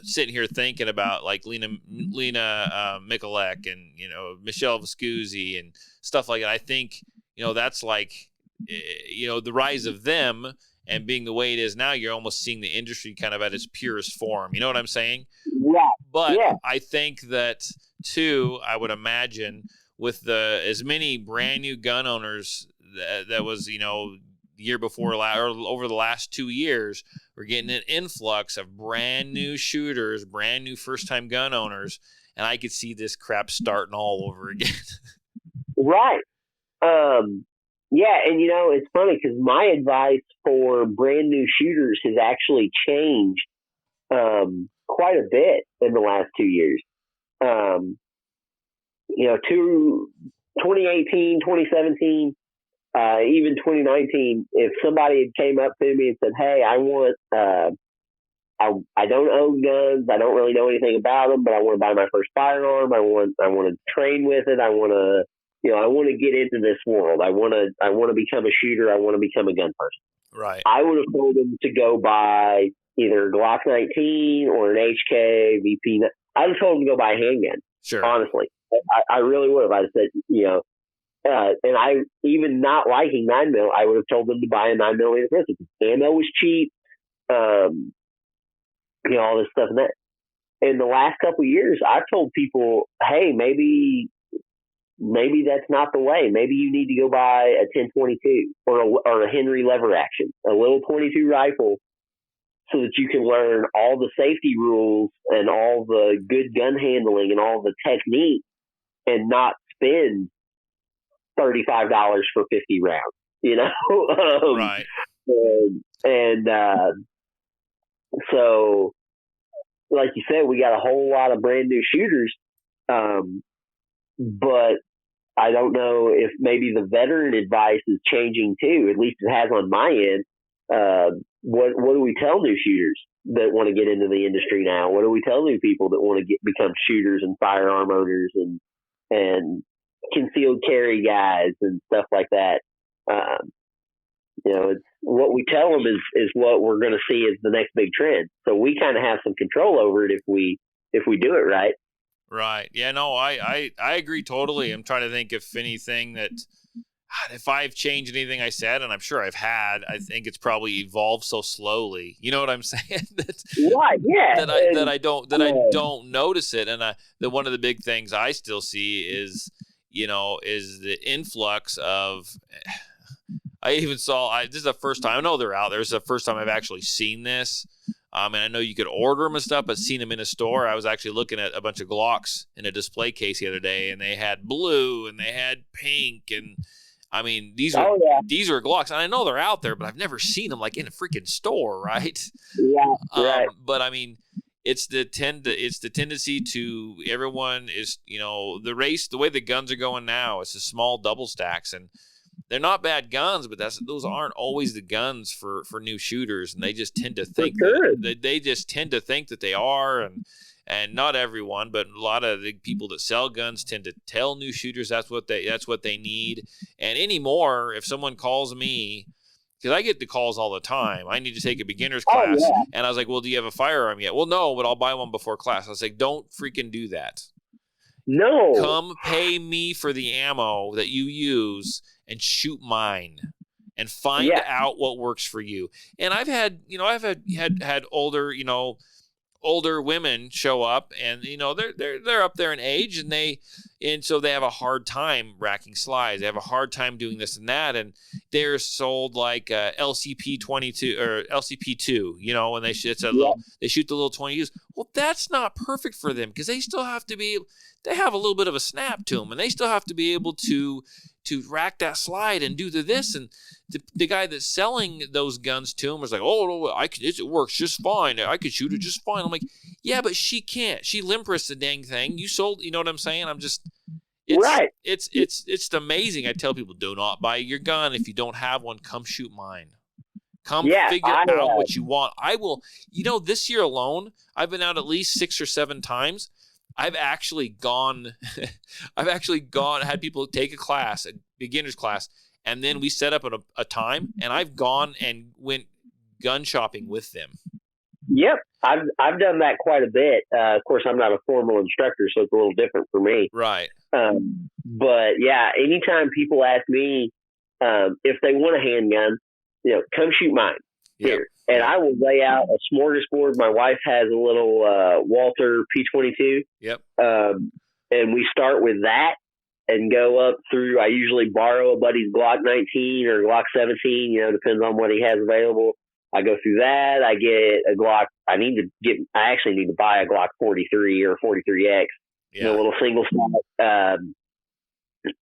sitting here thinking about like Lena Mikulek and, Michelle Viscusi and stuff like that. I think, that's like, the rise of them and being the way it is now, you're almost seeing the industry kind of at its purest form. You know what I'm saying?
Yeah.
But
yeah.
I think that too, I would imagine with as many brand new gun owners that was, the year before or over the last 2 years, we're getting an influx of brand new shooters, brand new first-time gun owners, and I could see this crap starting all over again.
Right. Yeah, and it's funny because my advice for brand new shooters has actually changed quite a bit in the last 2 years. 2018, 2017, even 2019, if somebody had came up to me and said, "Hey, I want, I don't own guns. I don't really know anything about them, but I want to buy my first firearm. I want to train with it. I want to, I want to get into this world. I want to become a shooter. I want to become a gun person."
Right.
I would have told them to go buy either a Glock 19 or an HK VP. I would have told them to go buy a handgun.
Sure.
Honestly, I really would have. I said, and I, even not liking 9mm, I would have told them to buy a 9mm pistol. Ammo was cheap, all this stuff and that. In the last couple of years, I've told people, hey, maybe that's not the way. Maybe you need to go buy a 10/22 or a Henry lever action, a little .22 rifle, so that you can learn all the safety rules and all the good gun handling and all the technique, and not spend $35 for 50 rounds,
Right.
So, like you said, we got a whole lot of brand new shooters, but I don't know if maybe the veteran advice is changing too. At least it has on my end. What do we tell new shooters that want to get into the industry now? What do we tell new people that want to become shooters and firearm owners and concealed carry guys and stuff like that? It's what we tell them is what we're going to see as the next big trend. So we kind of have some control over it if we do it right.
Right. Yeah, no, I agree totally. I'm trying to think if anything if I've changed anything I said, and I'm sure I've had, I think it's probably evolved so slowly. You know what I'm saying?
Right. Yeah.
That I don't notice it. And that one of the big things I still see is the influx of. I even saw. This is the first time. I know they're out there. This is the first time I've actually seen this. And I know you could order them and stuff, but seen them in a store. I was actually looking at a bunch of Glocks in a display case the other day, and they had blue and they had pink, and I mean these are Glocks, and I know they're out there, but I've never seen them like in a freaking store, right?
Yeah, right.
But I mean, it's the tendency to everyone is the race, the way the guns are going now. It's the small double stacks, and they're not bad guns, but those aren't always the guns for new shooters, and they just tend to think they just tend to think that they are, and not everyone, but a lot of the people that sell guns tend to tell new shooters that's what they need. And anymore, if someone calls me, because I get the calls all the time, I need to take a beginner's class, and I was like, well, do you have a firearm yet? Well, no, but I'll buy one before class. I was like, don't freaking do that.
No.
Come pay me for the ammo that you use and shoot mine and find out what works for you. And I've had older women show up, and they're up there in age, and so they have a hard time racking slides. They have a hard time doing this and that, and they're sold like LCP 22 or LCP 2, and they shoot the little 20s. Well, that's not perfect for them because they still have to be. They have a little bit of a snap to them, and they still have to be able to rack that slide and do this. And the guy that's selling those guns to him was like, "Oh, no, it works just fine. I could shoot it just fine." I'm like, "Yeah, but she can't. She limpress the dang thing. You sold. You know what I'm saying? I'm just."
Right.
It's amazing. I tell people, do not buy your gun if you don't have one. Come shoot mine. Come figure out what you want. I will. This year alone, I've been out at least 6 or 7 times. I've actually gone, had people take a class, a beginner's class, and then we set up a time, and I've gone and went gun shopping with them.
Yep, I've done that quite a bit. Of course, I'm not a formal instructor, so it's a little different for me.
Right.
But yeah, anytime people ask me if they want a handgun, come shoot mine here, and I will lay out a smorgasbord. My wife has a little Walter P22.
Yep.
And we start with that and go up through. I usually borrow a buddy's Glock 19 or Glock 17. Depends on what he has available. I go through that. I get a Glock. I actually need to buy a Glock 43 or 43X.
Yeah.
A little single shot.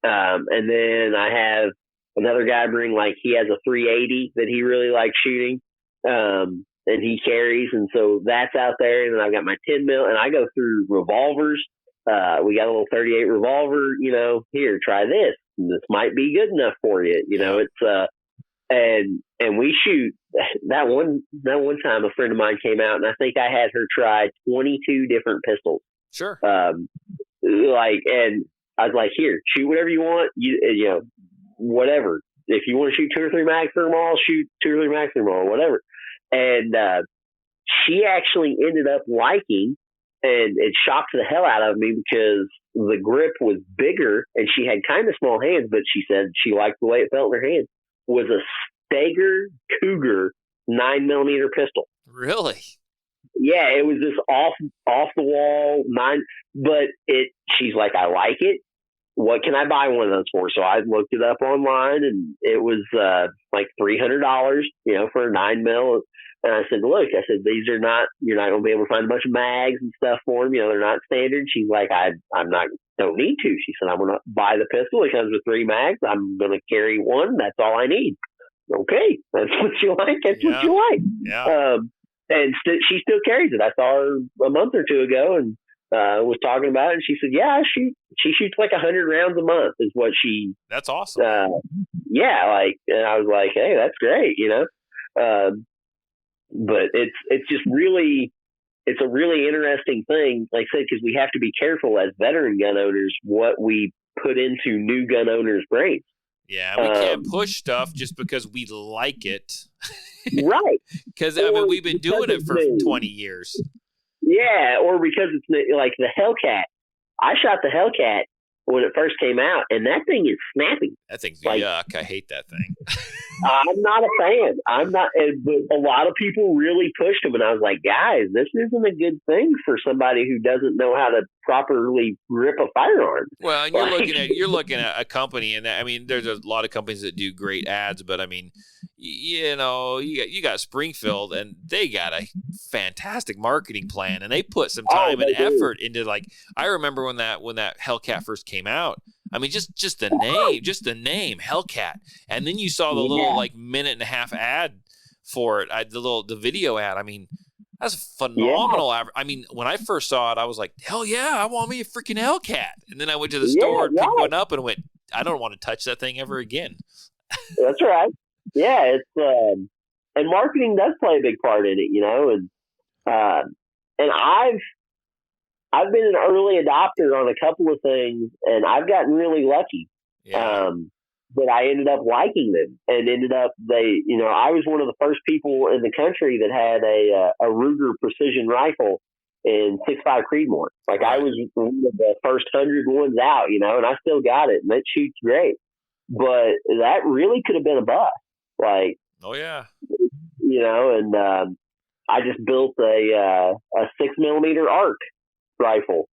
And then I have another guy bring, he has a 380 that he really likes shooting. And he carries. And so that's out there. And then I've got my 10 mil, and I go through revolvers. We got a little 38 revolver, here, try this. This might be good enough for you. It's, and we shoot that one time. A friend of mine came out, and I think I had her try 22 different pistols.
Sure.
And I was like, here, shoot whatever you want. Whatever. If you want to shoot 2 or 3 mags through them all, shoot 2 or 3 mags through them all, whatever. And she actually ended up liking, and it shocked the hell out of me because the grip was bigger and she had kind of small hands, but she said she liked the way it felt in her hand, was a Steger Cougar 9mm pistol.
Really?
Yeah, it was this off the wall 9, but she's like, I like it. What can I buy one of those for? So I looked it up online, and it was like $300, for a 9mm. And I said, look, these are not, you're not going to be able to find a bunch of mags and stuff for them. They're not standard. She's like, don't need to. She said, I'm going to buy the pistol. It comes with 3 mags. I'm going to carry one. That's all I need. Okay. That's what you like. That's what you like.
Yeah.
And she still carries it. I saw her a month or two ago and was talking about it. And she said, yeah, she shoots like 100 rounds a month is what she.
That's awesome.
Yeah. And I was like, hey, that's great. But it's just really, it's a really interesting thing, like I said, because we have to be careful as veteran gun owners what we put into new gun owners' brains.
Yeah, we can't push stuff just because we like it.
Right.
Because, we've been doing it for 20 years.
Yeah, or because it's like the Hellcat. I shot the Hellcat when it first came out, and that thing is snappy.
That thing's yuck. I hate that thing.
I'm not a fan. But a lot of people really pushed them, and I was like, guys, this isn't a good thing for somebody who doesn't know how to properly grip a firearm.
Well, and you're looking at a company, and there's a lot of companies that do great ads, but you got Springfield, and they got a fantastic marketing plan, and they put some time and effort into I remember when that Hellcat first came out. Just the name Hellcat, and then you saw the little minute and a half ad for it, the video ad. That's phenomenal. Yeah. When I first saw it, I was like, hell yeah, I want me a freaking Hellcat. And then I went to the store and picked one up and went, I don't want to touch that thing ever again.
That's right. Yeah, it's and marketing does play a big part in it, and I've been an early adopter on a couple of things, and I've gotten really lucky.
Yeah.
But I ended up liking them, and I was one of the first people in the country that had a Ruger precision rifle in 6.5 Creedmoor. I was one of the first 100 ones out, and I still got it, and it shoots great. But that really could have been a bust.
Oh yeah.
And I just built a 6mm arc rifle,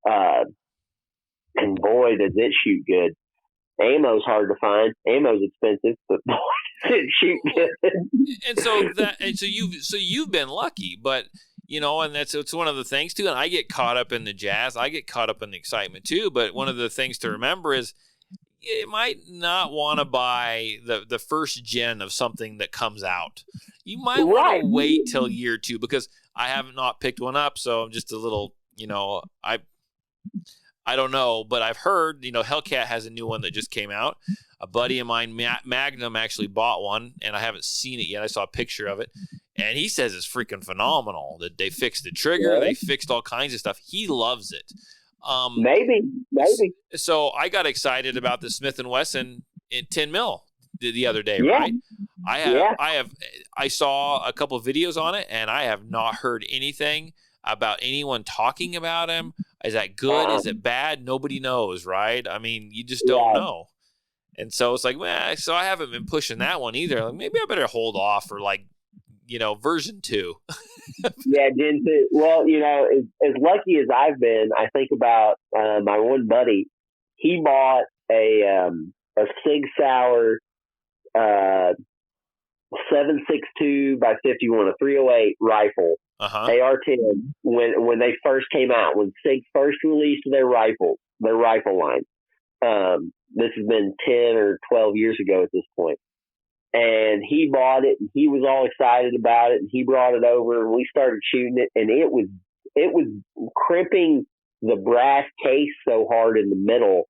and boy, does it shoot good. Ammo's hard to find. Ammo's expensive, but boy, does it shoot good.
And so you've been lucky, but and it's one of the things too. And I get caught up in the jazz. I get caught up in the excitement too. But one of the things to remember is you might not want to buy the first gen of something that comes out. You might want to wait till year 2 because I have not picked one up, so I'm just a little. I don't know, but I've heard, Hellcat has a new one that just came out. A buddy of mine, Magnum, actually bought one, and I haven't seen it yet. I saw a picture of it, and he says it's freaking phenomenal. That they fixed the trigger, they fixed all kinds of stuff. He loves it.
Maybe.
So I got excited about the Smith & Wesson in 10 mil. the other day,
Yeah.
right? I saw a couple of videos on it, and I have not heard anything about anyone talking about him. Is that good? Is it bad? Nobody knows, right? I mean, you just don't know. And so it's like, well, so I haven't been pushing that one either. Like, maybe I better hold off for version 2.
Yeah, Gen 2. Well, as lucky as I've been, I think about my one buddy. He bought a Sig Sauer 7.62 by 51, a 308 rifle, AR-10. When they first came out, when Sig first released their rifle line. This has been 10 or 12 years ago at this point. And he bought it, and he was all excited about it, and he brought it over, and we started shooting it, and it was crimping the brass case so hard in the middle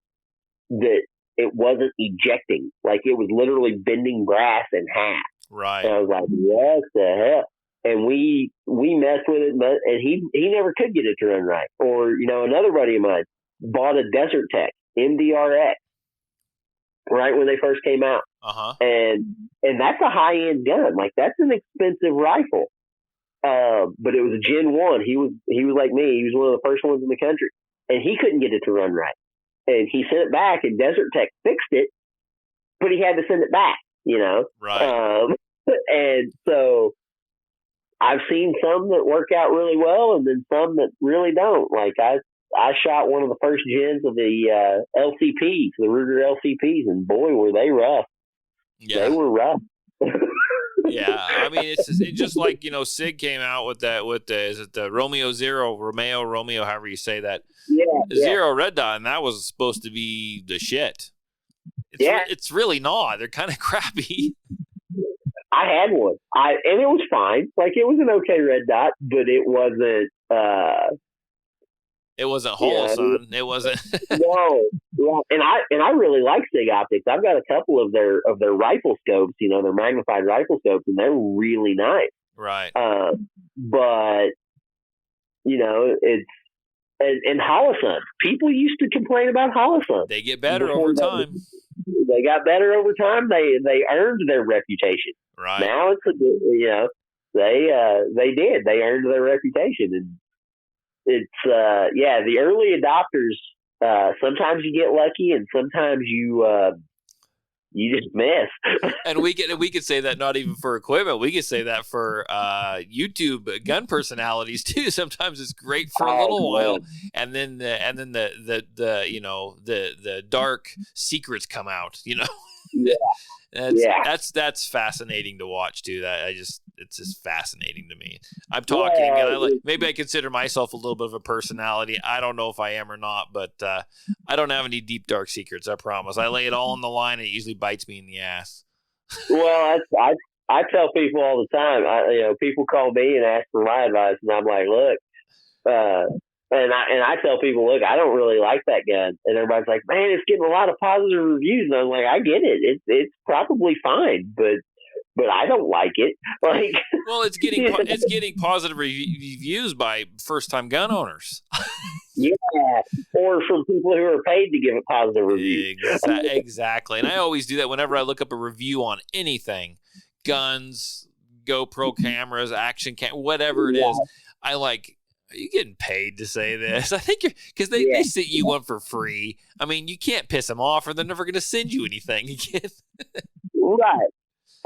that it wasn't ejecting. Like, it was literally bending brass in half.
Right.
And I was like, what the hell? And we messed with it, and he never could get it to run right. Or, another buddy of mine bought a Desert Tech MDRX right when they first came out. And that's a high-end gun. Like, that's an expensive rifle. But it was a Gen 1. He was like me. He was one of the first ones in the country. And he couldn't get it to run right. And he sent it back, and Desert Tech fixed it, but he had to send it back,
Right.
And so I've seen some that work out really well, and then some that really don't. Like, I shot one of the first gens of the LCPs, the Ruger LCPs, and boy, were they rough.
Yeah.
They were rough.
Yeah, I mean, it's just like, Sig came out with is it the Romeo, however you say that?
Yeah.
Zero red dot, and that was supposed to be the shit. It's really not. They're kind of crappy.
I had one. And it was fine. Like, it was an okay red dot, but it wasn't.
It wasn't whole, son. It wasn't.
No. And I really like Sig Optics. I've got a couple of their rifle scopes, their magnified rifle scopes, and they're really nice.
Right.
But it's and Holosun. People used to complain about Holosun.
They get better over time.
They got better over time. They earned their reputation.
Right.
Now it's they did. They earned their reputation, and it's the early adopters. Sometimes you get lucky, and sometimes you just miss.
And we could say that not even for equipment. We could say that for YouTube gun personalities too. Sometimes it's great for a little while, and then the dark secrets come out. That's fascinating to watch too. It's just fascinating to me. I'm talking, and maybe I consider myself a little bit of a personality. I don't know if I am or not, but I don't have any deep dark secrets. I promise. I lay it all on the line, and it usually bites me in the ass.
Well, I tell people all the time. People call me and ask for my advice, and I'm like, look, and I tell people, look, I don't really like that gun, and everybody's like, man, it's getting a lot of positive reviews, and I'm like, I get it. It's probably fine, but I don't like it. Like,
well, it's getting positive reviews by first time gun owners.
Yeah, or from people who are paid to give a positive review.
Exactly, and I always do that whenever I look up a review on anything, guns, GoPro cameras, action cam, whatever it is. I like. Are you getting paid to say this? I think because they sent you one for free. I mean, you can't piss them off, or they're never going to send you anything again.
Right.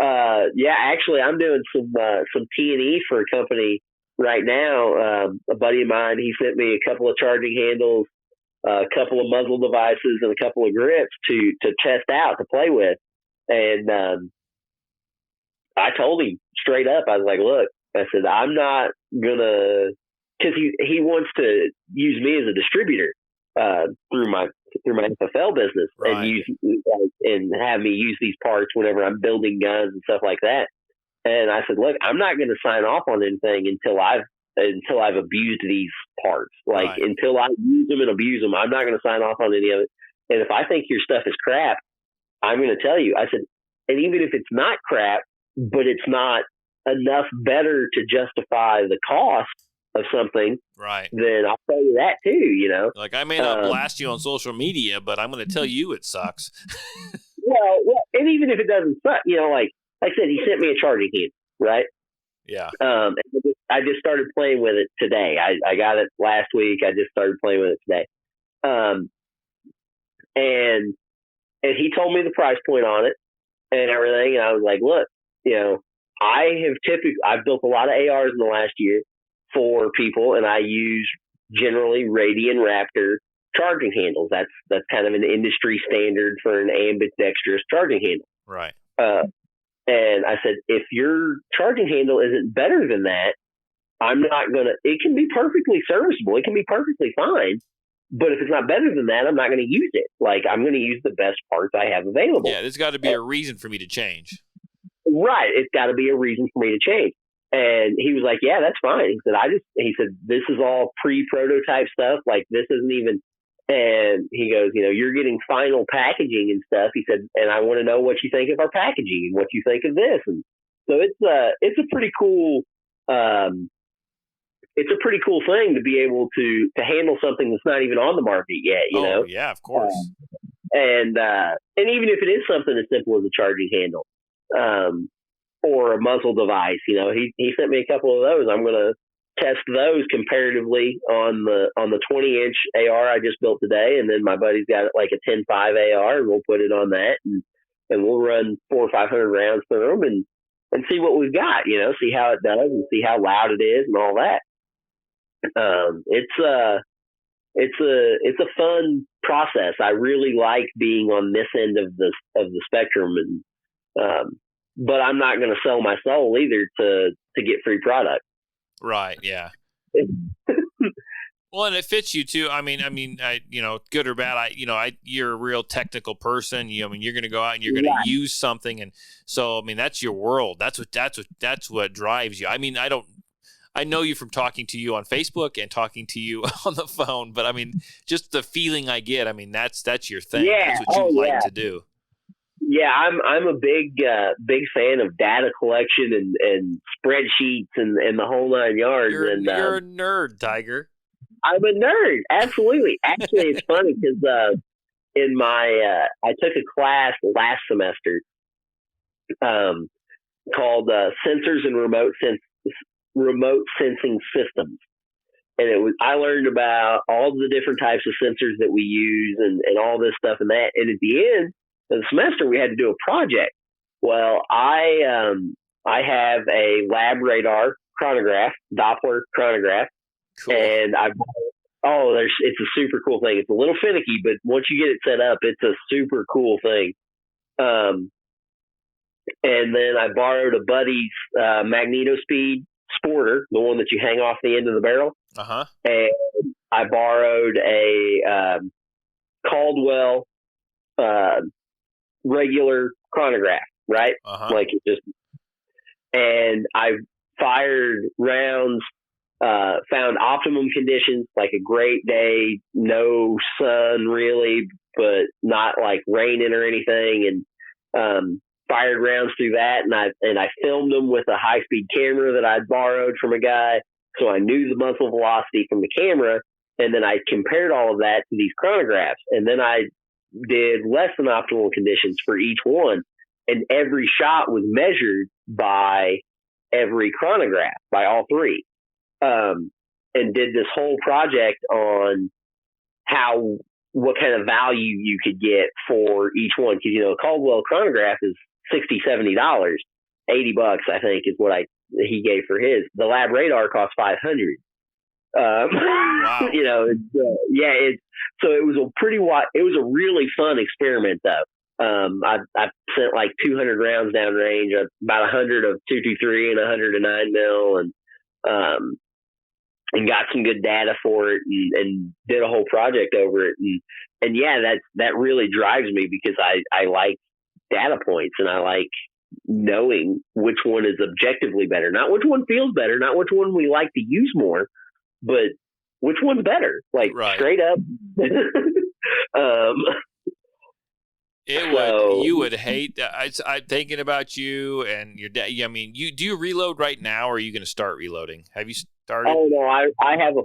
Actually, I'm doing some T&E for a company right now. A buddy of mine, he sent me a couple of charging handles, a couple of muzzle devices, and a couple of grips to test out, to play with. And I told him straight up, I was like, look, I said, I'm not going to, because he wants to use me as a distributor through my FFL business,
right,
and have me use these parts whenever I'm building guns and stuff like that. And I said, look, I'm not going to sign off on anything until I've abused these parts. Like,
right,
until I use them and abuse them, I'm not going to sign off on any of it. And if I think your stuff is crap, I'm going to tell you. I said, and even if it's not crap, but it's not enough better to justify the cost of something,
right,
then I'll tell you that too,
Like, I may not blast you on social media, but I'm going to tell you it sucks.
and even if it doesn't suck, like I said, he sent me a charging handle, right?
Yeah.
And I just started playing with it today. I got it last week. I just started playing with it today. And he told me the price point on it and everything. And I was like, look, I've built a lot of ARs in the last year for people, and I use generally Radian Raptor charging handles. That's kind of an industry standard for an ambidextrous charging handle.
Right.
And I said, if your charging handle isn't better than that, I'm not going to, it can be perfectly serviceable. It can be perfectly fine. But if it's not better than that, I'm not going to use it. Like, I'm going to use the best parts I have available.
Yeah, there's got to be a reason for me to change.
Right. It's got to be a reason for me to change. And he was like, yeah, that's fine. He said, this is all pre-prototype stuff. Like, this isn't even, and he goes, you're getting final packaging and stuff. He said, and I want to know what you think of our packaging and what you think of this. And so it's a pretty cool, it's a pretty cool thing to be able to handle something that's not even on the market yet, you know?
Yeah, of course.
And even if it is something as simple as a charging handle, or a muzzle device, he sent me a couple of those. I'm going to test those comparatively on the 20-inch AR I just built today. And then my buddy's got like a 10.5 AR, and we'll put it on that, and we'll run 400 or 500 rounds through them and see what we've got, see how it does and see how loud it is and all that. It's a fun process. I really like being on this end of the spectrum, and but I'm not going to sell my soul either to get free product.
Right. Yeah. Well, and it fits you too. I mean, good or bad, you're a real technical person. You're going to go out and you're going to use something. And so, that's your world. That's what drives you. I know you from talking to you on Facebook and talking to you on the phone, but just the feeling I get, that's your thing.
Yeah.
That's what you like to do.
Yeah, I'm a big fan of data collection and spreadsheets and the whole 9 yards.
You're a nerd, Tiger.
I'm a nerd, absolutely. Actually, it's funny because in my I took a class last semester called Sensors and Remote Sensing Systems, and I learned about all the different types of sensors that we use and all this stuff and that. And at the end of the semester, we had to do a project. Well, I have a lab radar chronograph, Doppler chronograph. Cool. And it's a super cool thing. It's a little finicky, but once you get it set up, it's a super cool thing. And then I borrowed a buddy's MagnetoSpeed Sporter, the one that you hang off the end of the barrel.
Uh-huh.
And I borrowed a Caldwell regular chronograph, right?
Uh-huh.
And I fired rounds, found optimum conditions, like a great day, no sun really, but not like raining or anything, and fired rounds through that, and I filmed them with a high-speed camera that I'd borrowed from a guy, so I knew the muzzle velocity from the camera, and then I compared all of that to these chronographs, and then I did less than optimal conditions for each one, and every shot was measured by every chronograph, by all three, and did this whole project on what kind of value you could get for each one, because a Caldwell chronograph is $60-$70, $80 I think is what he gave for his. The lab radar cost $500.
Wow.
So it was it was a really fun experiment though. I sent like 200 rounds downrange, about 100 of 223 and 100 of 9 mil, and got some good data for it, and did a whole project over it, and that really drives me, because I like data points, and I like knowing which one is objectively better, not which one feels better, not which one we like to use more, but which one's better, like right. Straight up.
You would hate. I'm thinking about you and your dad. Do you reload right now, or are you going to start reloading? Have you started?
Oh no, I have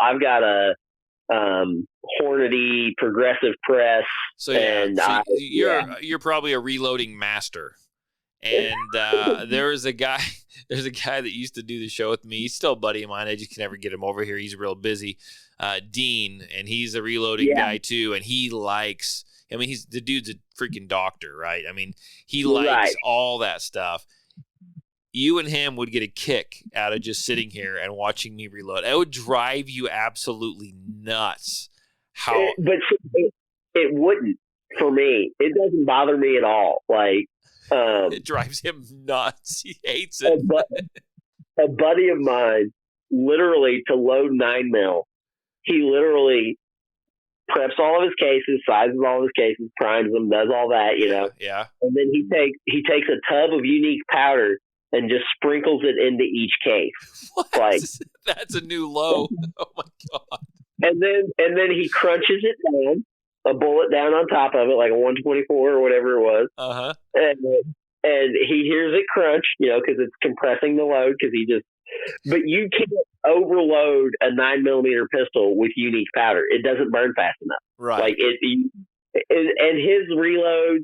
I've got a Hornady progressive press.
So yeah,
and
you're probably a reloading master. And there's a guy that used to do the show with me. He's still a buddy of mine. I just can never get him over here. He's real busy. Dean, and he's a reloading guy too. And he likes. I mean, the dude's a freaking doctor, right? I mean, he likes all that stuff. You and him would get a kick out of just sitting here and watching me reload. It would drive you absolutely nuts.
But it wouldn't for me. It doesn't bother me at all. Like,
it drives him nuts. He hates it.
A buddy of mine, literally, to load 9mm, he literally preps all of his cases, sizes all of his cases, primes them, does all that, you know.
Yeah.
And then he takes a tub of unique powder and just sprinkles it into each case.
What?
Like,
that's a new low. Oh my God.
And then he crunches it down, a bullet down on top of it, like a 124 or whatever it was.
Uh-huh.
And he hears it crunch, you know, because it's compressing the load. But you can't overload a 9mm pistol with unique powder. It doesn't burn fast enough.
Right.
Like and his reload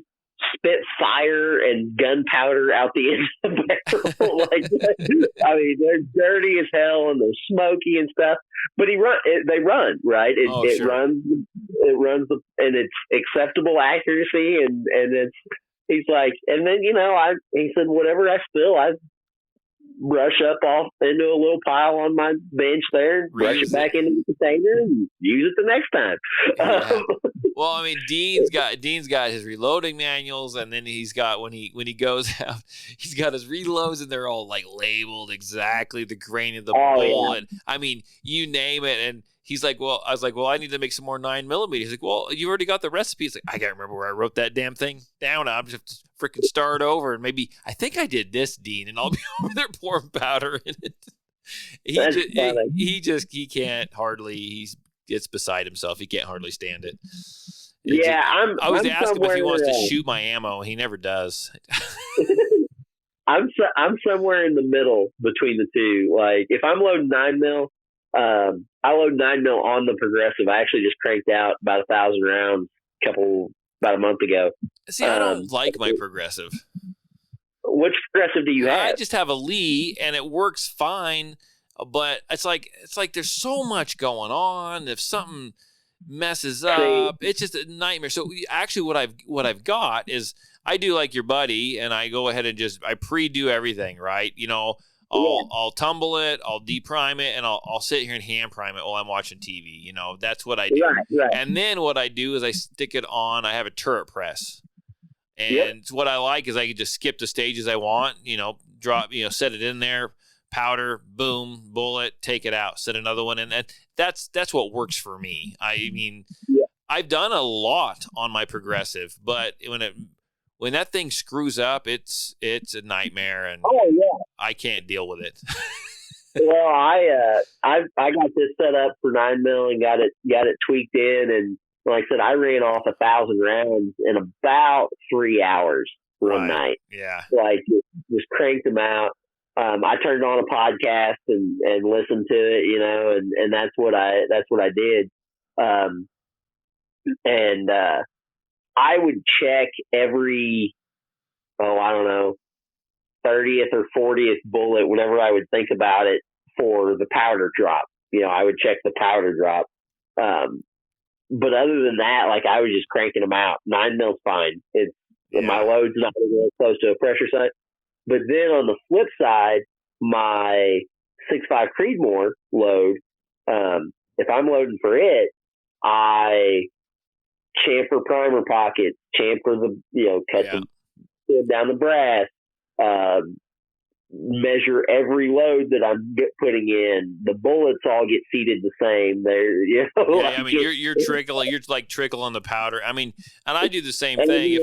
spit fire and gunpowder out the end of the barrel. Like, I mean, they're dirty as hell and they're smoky and stuff. But they run, right? It runs, and it's acceptable accuracy, and he's like, and then, you know, he said, whatever I spill, I brush up off into a little pile on my bench there, brush it back into the container, and use it the next time.
Yeah. Well, I mean, Dean's got his reloading manuals, and then he's got when he goes out, he's got his reloads, and they're all like labeled exactly the grain of the bullet. Yeah. I mean, you name it, and he's like, well, I was like, well, I need to make some more 9mm. He's like, well, you already got the recipe. He's like, I can't remember where I wrote that damn thing down. I'm just freaking start over, and maybe I think I did this, Dean, and I'll be over there pouring powder in it. He can't hardly. He gets beside himself. He can't hardly stand it. I always ask him if he wants to shoot my ammo. He never does.
I'm somewhere in the middle between the two. Like, if I'm loading 9mm, I load 9mm on the progressive. I actually just cranked out about 1,000 rounds about a month ago.
See, I don't like my progressive.
Which progressive do you have?
I just have a Lee, and it works fine. But it's like there's so much going on. If something messes up, it's just a nightmare. So actually, what I've got is I do like your buddy, and I go ahead and I pre-do everything, right? You know, I'll tumble it, I'll deprime it, and I'll sit here and hand prime it while I'm watching TV. You know, that's what I do.
Right.
And then what I do is I stick it on. I have a turret press, and what I like is I can just skip the stages I want. You know, set it in there. Powder, boom, bullet, take it out, set another one in. And that's what works for me. I mean, I've done a lot on my progressive, but when that thing screws up, it's a nightmare, and I can't deal with it.
Well, I got this set up for 9mm and got it tweaked in, and like I said, I ran off 1,000 rounds in about 3 hours one night.
Yeah,
like just cranked them out. I turned on a podcast and listened to it, you know, and that's what I did. And I would check every, I don't know, 30th or 40th bullet, whenever I would think about it, for the powder drop. You know, I would check the powder drop. But other than that, like, I was just cranking them out. 9mm fine. My load's not really close to a pressure site. But then on the flip side, my 6.5 Creedmoor load, if I'm loading for it, I chamfer primer pockets, chamfer cut down the brass, measure every load that I'm putting in. The bullets all get seated the same.
I mean, you're trickling. You're like trickling the powder. I mean, and I do the same thing.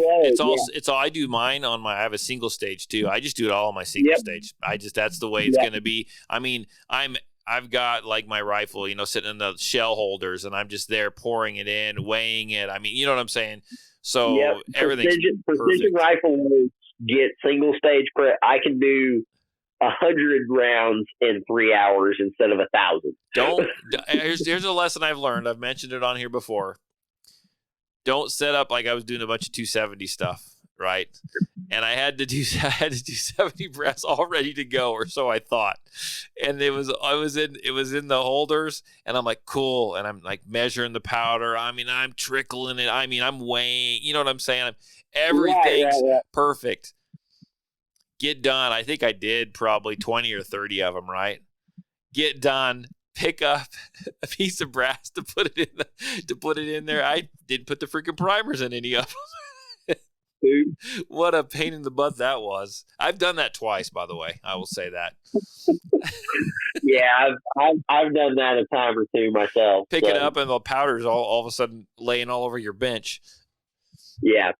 I do mine on I have a single stage too. I just do it all on my single stage. That's the way it's going to be. I mean, I've got like my rifle, sitting in the shell holders, and I'm just there pouring it in, weighing it. I mean, you know what I'm saying? So everything's
precision rifle get single stage prep. I can do 100 rounds in 3 hours instead of 1,000.
Here's a lesson I've learned. I've mentioned it on here before. Don't set up like I was doing a bunch of 270 stuff, right? And I had to do 70 breaths all ready to go, or so I thought. And it was in the holders, and I'm like, cool. And I'm like measuring the powder. I mean, I'm trickling it. I mean, I'm weighing. You know what I'm saying? Everything's perfect. Get done. I think I did probably 20 or 30 of them, right? Get done. Pick up a piece of brass to put it in there. I didn't put the freaking primers in any of them. Dude, what a pain in the butt that was. I've done that twice, by the way. I will say that.
Yeah, I've done that a time or two myself.
Pick it up and the powder's all of a sudden laying all over your bench.
Yeah.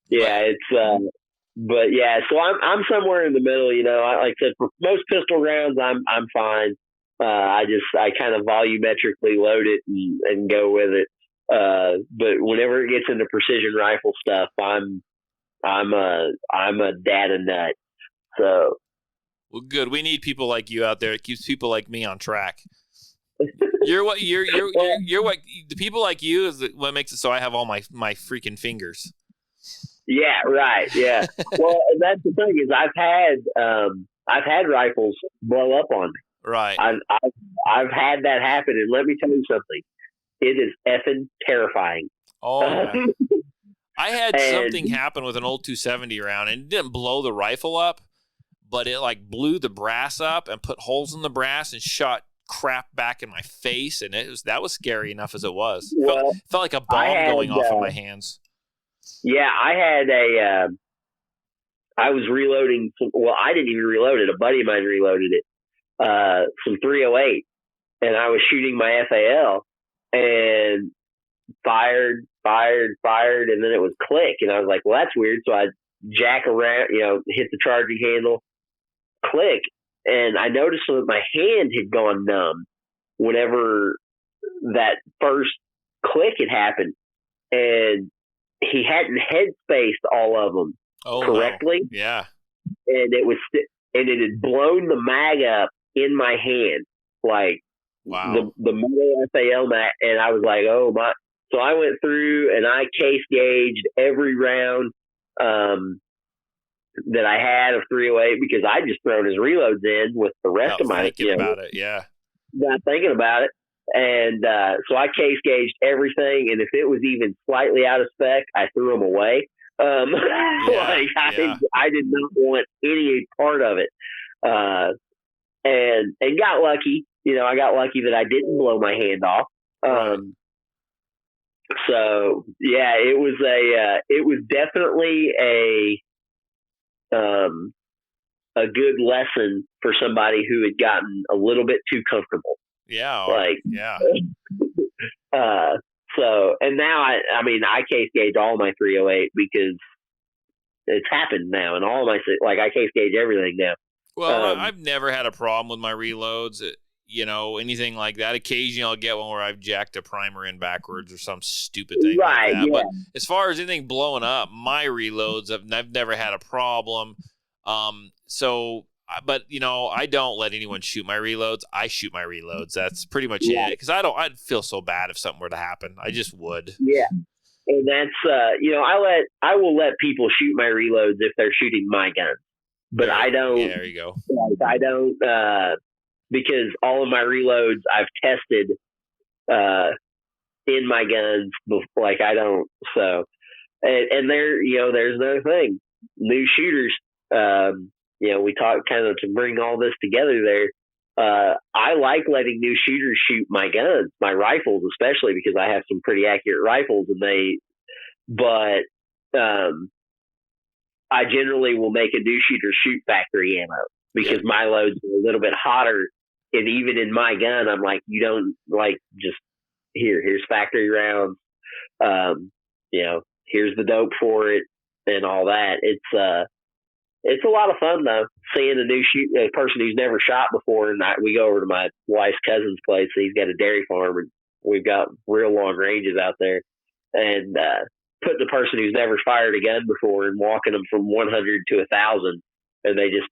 Yeah, it's but yeah, so I'm somewhere in the middle, you know. Like I said, for most pistol rounds I'm fine. I kind of volumetrically load it and go with it. But whenever it gets into precision rifle stuff, I'm a data nut. So,
well, good. We need people like you out there. It keeps people like me on track. You're what the people like you is what makes it so I have all my freaking fingers.
Yeah, right. Yeah. Well, that's the thing is I've had rifles blow up on me.
Right.
I've had that happen, and let me tell you something. It is effing terrifying.
Oh, yeah. I had something happen with an old 270 round, and it didn't blow the rifle up, but it like blew the brass up and put holes in the brass and shot crap back in my face, and that was scary enough as it was.
Well,
felt like a bomb going off in my hands.
Yeah, I was reloading. I didn't even reload it. A buddy of mine reloaded it. Some 308, and I was shooting my FAL and fired, and then it was click, and I was like, well, that's weird. So I jack around, hit the charging handle, click, and I noticed that my hand had gone numb whenever that first click had happened, and he hadn't headspaced all of them correctly.
No. Yeah,
and it had blown the mag up in my hand, like
wow.
the metal FAL mag, and I was like, oh my. So I went through and I case gauged every round that I had of 308 because I just thrown his reloads in with the rest of my
thinking about it, yeah.
Not thinking about it. And so I case gauged everything, and if it was even slightly out of spec, I threw them away. I did not want any part of it. And got lucky. I got lucky that I didn't blow my hand off.
Right.
So yeah, it was definitely a good lesson for somebody who had gotten a little bit too comfortable.
Yeah. Yeah.
So, and now I case gauge all my 308 because it's happened now, and all my, I case gauge everything now.
Well, I've never had a problem with my reloads, anything like that. Occasionally I'll get one where I've jacked a primer in backwards or some stupid thing like that. Yeah. But as far as anything blowing up, my reloads, I've never had a problem. But I don't let anyone shoot my reloads. I shoot my reloads. That's pretty much it. Because I'd feel so bad if something were to happen. I just would. Yeah.
And that's, I will let people shoot my reloads if they're shooting my gun. But I don't.
Yeah, there you go.
I don't, because all of my reloads I've tested in my guns. I don't. So, and there's another thing. New shooters, we talk kind of to bring all this together there. I like letting new shooters shoot my guns, my rifles, especially because I have some pretty accurate rifles, but I generally will make a new shooter shoot factory ammo because my loads are a little bit hotter. And even in my gun, I'm like, you don't just here's factory rounds. Here's the dope for it and all that. It's a lot of fun though, seeing a person who's never shot before. And we go over to my wife's cousin's place. He's got a dairy farm, and we've got real long ranges out there. And putting the person who's never fired a gun before and walking them from 100 to 1,000, and they just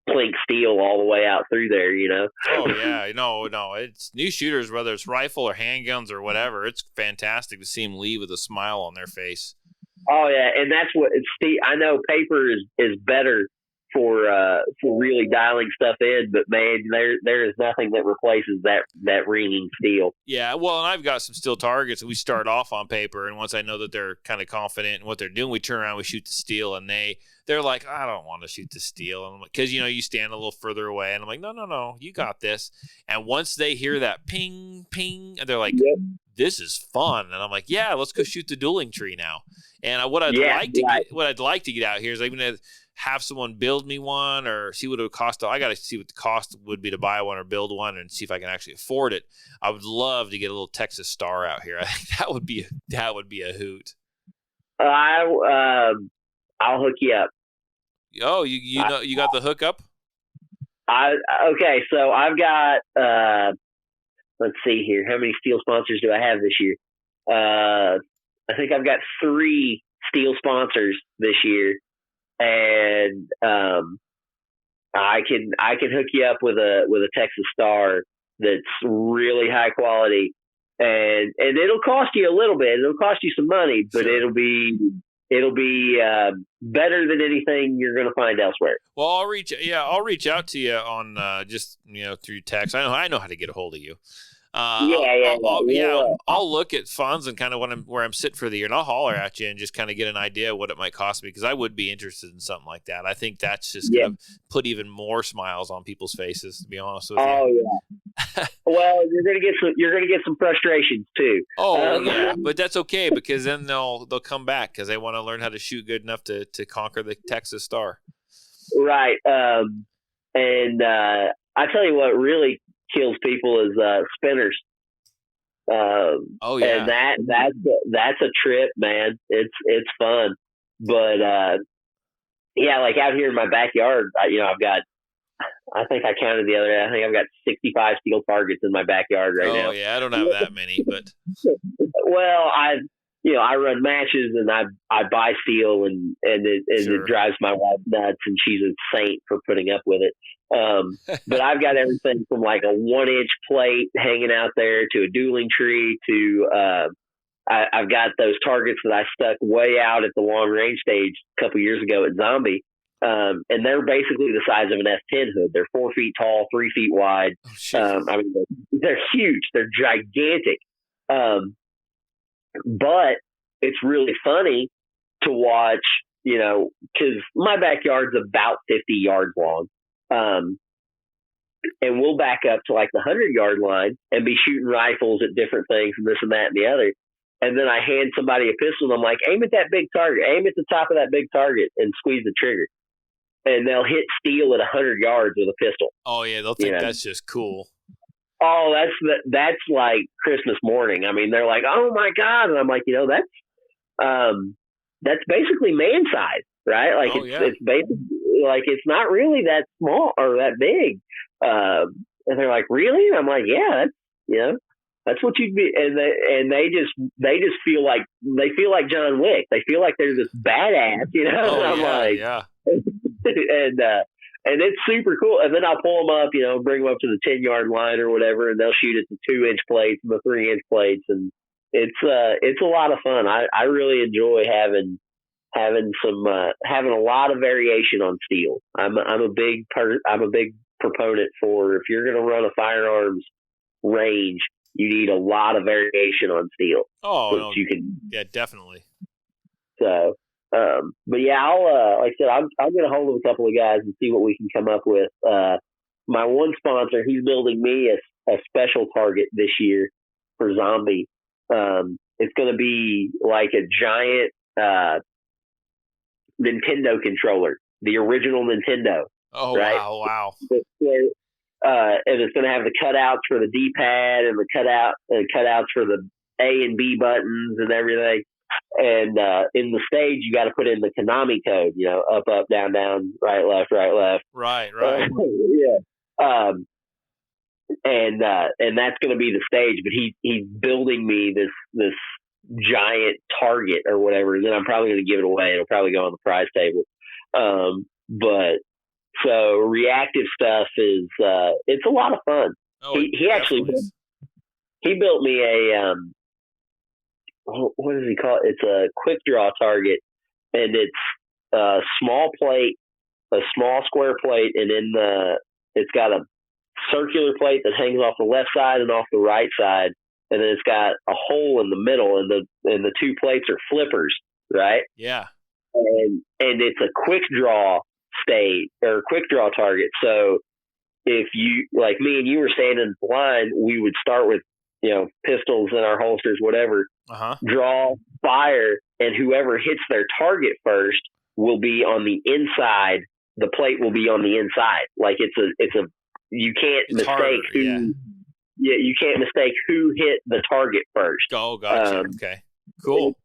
plink steel all the way out through there, you know?
Oh yeah, no, it's new shooters, whether it's rifle or handguns or whatever. It's fantastic to see them leave with a smile on their face.
Oh yeah, and that's what I know. Paper is better for really dialing stuff in, but man, there is nothing that replaces that ringing steel.
Yeah, well, and I've got some steel targets. We start off on paper, and once I know that they're kind of confident in what they're doing, we turn around, we shoot the steel, and they're like, I don't want to shoot the steel, and I'm like, because you stand a little further away, and I'm like, no, you got this. And once they hear that ping, ping, and they're like, yep, this is fun, and I'm like, yeah, let's go shoot the dueling tree now. And what I'd like to get out here is even to have someone build me one or see what it would cost. I got to see what the cost would be to buy one or build one and see if I can actually afford it. I would love to get a little Texas Star out here. I think that would be a hoot.
I'll hook you up.
Oh, you got the hookup?
Okay, so I've got let's see here. How many steel sponsors do I have this year? I think I've got 3 steel sponsors this year. And I can hook you up with a Texas Star that's really high quality, and it'll cost you a little bit. It'll cost you some money, but sure, it'll be better than anything you're going to find elsewhere.
Well, I'll reach out to you on just through text. I know how to get a hold of you. I'll look at funds and kind of where I'm sitting for the year, and I'll holler at you and just kind of get an idea of what it might cost me, because I would be interested in something like that. I think that's just going to put even more smiles on people's faces, to be honest with you.
Oh yeah. Well, you're gonna get some frustrations too.
Oh yeah, but that's okay, because then they'll come back because they want to learn how to shoot good enough to conquer the Texas Star.
Right. And I tell you what really kills people is spinners.
Oh yeah,
and that's a trip, man. It's fun, but yeah, like out here in my backyard, I've got, I think I counted the other day, I think I've got 65 steel targets in my backyard right now.
Oh yeah, I don't have that many, but
well, I run matches and I buy steel and it drives my wife nuts, and she's a saint for putting up with it. But I've got everything from like a 1-inch plate hanging out there to a dueling tree to I've got those targets that I stuck way out at the long range stage a couple years ago at Zombie. And they're basically the size of an F-10 hood. They're 4 feet tall, 3 feet wide.
Oh,
I mean, they're huge. They're gigantic. But it's really funny to watch, because my backyard's about 50 yards long. And we'll back up to like the 100-yard line and be shooting rifles at different things and this and that and the other. And then I hand somebody a pistol and I'm like, aim at that big target, aim at the top of that big target and squeeze the trigger. And they'll hit steel at 100 yards with a pistol.
Oh yeah, they'll think that's just cool.
Oh, that's like Christmas morning. I mean, they're like, oh my God. And I'm like, that's basically man size, right? Like it's basically like, it's not really that small or that big. And they're like, really? And I'm like, yeah, that's what you'd be. And they just feel like John Wick. They feel like they're this badass,
Oh,
and I'm like,
yeah.
and it's super cool. And then I'll pull them up, bring them up to the 10-yard line or whatever, and they'll shoot at the 2-inch plates and the 3-inch plates. And it's a lot of fun. I really enjoy having a lot of variation on steel. I'm a big proponent for, if you're going to run a firearms range, you need a lot of variation on steel.
Oh, no.
You can,
yeah, definitely.
So, but yeah, I'll like I said, I'll get a hold of a couple of guys and see what we can come up with. My one sponsor, he's building me a special target this year for Zombie. It's going to be like a giant Nintendo controller, the original Nintendo.
Oh,
right?
Wow.
And it's going to have the cutouts for the D-pad and the cutouts for the A and B buttons and everything. And in the stage, you got to put in the Konami code, up, up, down, down, right, left, right, left.
Right.
Yeah. And that's going to be the stage. But he's building me this giant target or whatever. And then I'm probably going to give it away. It'll probably go on the prize table. But So reactive stuff is it's a lot of fun.
Oh,
He actually he built me a what does he call it? It's a quick draw target, and it's a small plate, a small square plate, and it's got a circular plate that hangs off the left side and off the right side, and then it's got a hole in the middle, and the two plates are flippers, right?
Yeah.
And it's a quick draw state or a quick draw target. So if you, like me and you were standing in the line, we would start with, pistols in our holsters, whatever, draw, fire, and whoever hits their target first will be on the inside. The plate will be on the inside. Like you can't mistake
harder,
you can't mistake who hit the target first.
Oh, gotcha. Okay. Cool.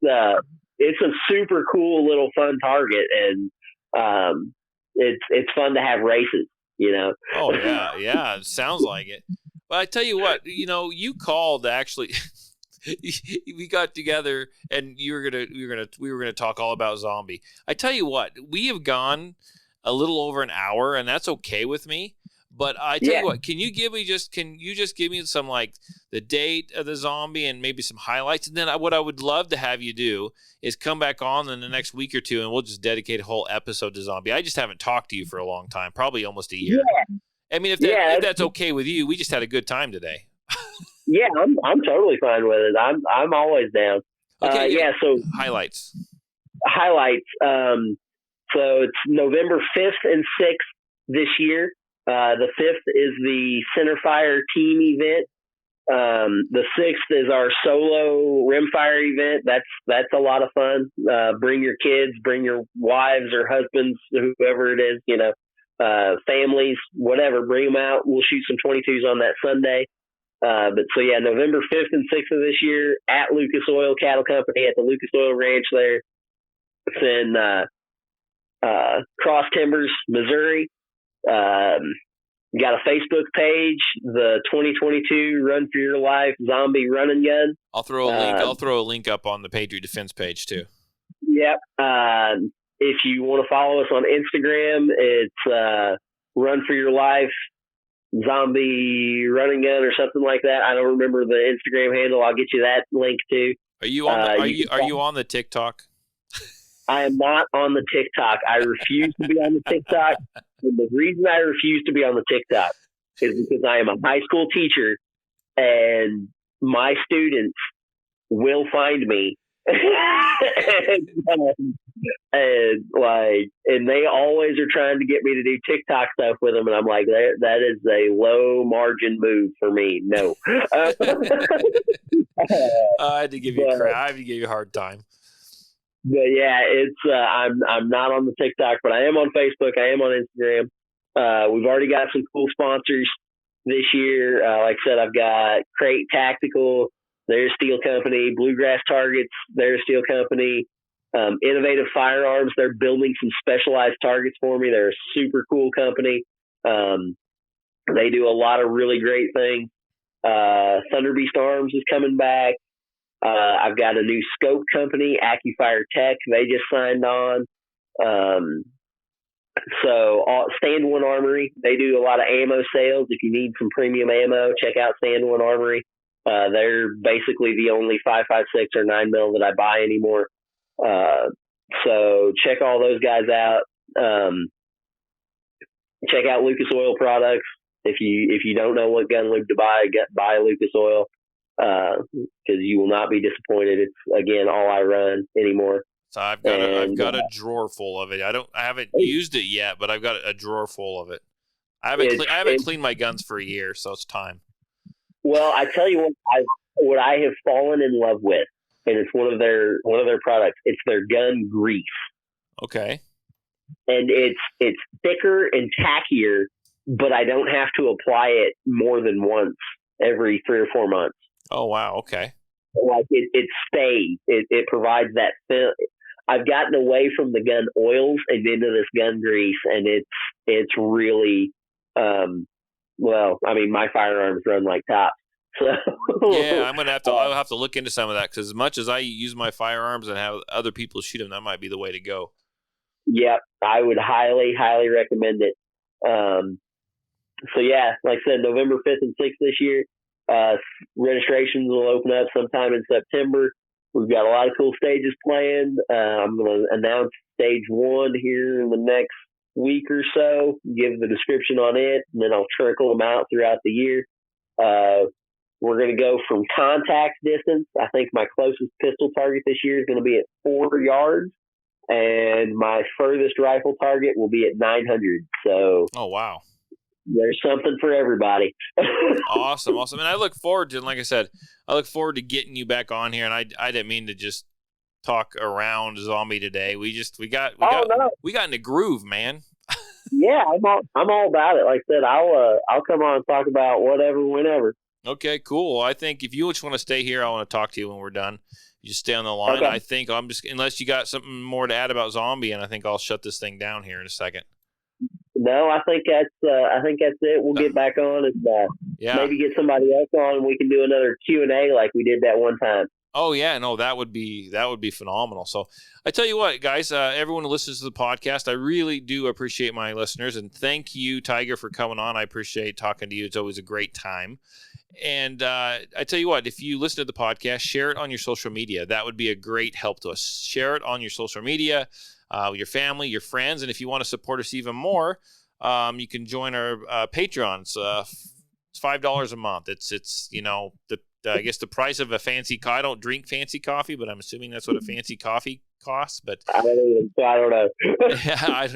It's a super cool little fun target, and it's fun to have races,
Oh yeah, it sounds like it. But I tell you what, you called actually. We got together, and we were gonna talk all about zombie. I tell you what, we have gone a little over an hour, and that's okay with me. But I tell you what, can you just give me some, like, the date of the zombie and maybe some highlights? And then what I would love to have you do is come back on in the next week or two, and we'll just dedicate a whole episode to zombie. I just haven't talked to you for a long time, probably almost a year.
Yeah.
I mean, if that's okay with you, we just had a good time today.
Yeah, I'm totally fine with it. I'm always down.
Okay,
So
highlights.
So it's November 5th and 6th this year. The 5th is the Centerfire team event. The 6th is our solo rimfire event. That's a lot of fun. Bring your kids, bring your wives or husbands, whoever it is, families, whatever, bring them out. We'll shoot some 22s on that Sunday. November 5th and 6th of this year at Lucas Oil Cattle Company at the Lucas Oil Ranch there. It's in Cross Timbers, Missouri. Got a Facebook page, the 2022 Run for Your Life Zombie Run and Gun.
I'll throw a link. I'll throw a link up on the Patriot Defense page too.
Yep. If you want to follow us on Instagram, it's Run for Your Life Zombie Run and Gun or something like that. I don't remember the Instagram handle. I'll get you that link too.
Are you on? Are you on the TikTok?
I am not on the TikTok. I refuse to be on the TikTok. And the reason I refuse to be on the TikTok is because I am a high school teacher, and my students will find me. and they always are trying to get me to do TikTok stuff with them, and I'm like, that is a low margin move for me. No.
I had to give you I had to give you a hard time.
But yeah, it's I'm not on the TikTok, but I am on Facebook. I am on Instagram. We've already got some cool sponsors this year. Like I said, I've got Crate Tactical. They're a steel company. Bluegrass Targets. They're a steel company. Innovative Firearms. They're building some specialized targets for me. They're a super cool company. They do a lot of really great things. Thunder Beast Arms is coming back. I've got a new scope company, AccuFire Tech. They just signed on. Stand One Armory, they do a lot of ammo sales. If you need some premium ammo, check out Stand One Armory. They're basically the only 5.56 or 9mm that I buy anymore. So check all those guys out. Check out Lucas Oil Products. If you don't know what gun lube to buy Lucas Oil, because you will not be disappointed. It's, again, all I run anymore.
So I've got a drawer full of it. I haven't used it yet, but I've got a drawer full of it. I haven't cleaned my guns for a year, so it's time. Well,
I tell you what I have fallen in love with, and it's one of their products. It's their gun grease.
Okay.
And it's thicker and tackier, but I don't have to apply it more than once every 3 or 4 months.
Oh wow! Okay.
Like it stays. It provides that. I've gotten away from the gun oils and into this gun grease, and it's really my firearms run like tops. So
yeah, I'll have to look into some of that, because as much as I use my firearms and have other people shoot them, that might be the way to go.
Yep, I would highly recommend it. So yeah, like I said, November 5th and 6th this year. Registrations will open up sometime in September. We've got a lot of cool stages planned. I'm going to announce stage 1 here in the next week or so, give the description on it, and then I'll trickle them out throughout the year. We're going to go from contact distance. I think my closest pistol target this year is going to be at 4 yards, and my furthest rifle target will be at 900. So,
oh wow,
there's something for everybody.
Awesome. And I look forward to, like I said, I look forward to getting you back on here. And I didn't mean to just talk around zombie today. We got in the groove, man.
Yeah, I'm all about it. Like I said, I'll come on and talk about whatever, whenever.
Okay, cool. I think if you just want to stay here, I want to talk to you when we're done. You just stay on the line.
Okay.
I think unless you got something more to add about zombie, and I think I'll shut this thing down here in a second.
No, I think that's it. We'll get back on and maybe get somebody else on, and we can do another Q&A like we did that one time.
Oh yeah, no, that would be phenomenal. So I tell you what, guys, everyone who listens to the podcast, I really do appreciate my listeners, and thank you, Tiger, for coming on. I appreciate talking to you. It's always a great time. And I tell you what, if you listen to the podcast, share it on your social media. That would be a great help to us. Share it on your social media, with your family, your friends, and if you want to support us even more, you can join our Patreons. It's $5 a month. It's I guess the price of a fancy coffee. I don't drink fancy coffee, but I'm assuming that's what a fancy coffee costs. But
I don't know.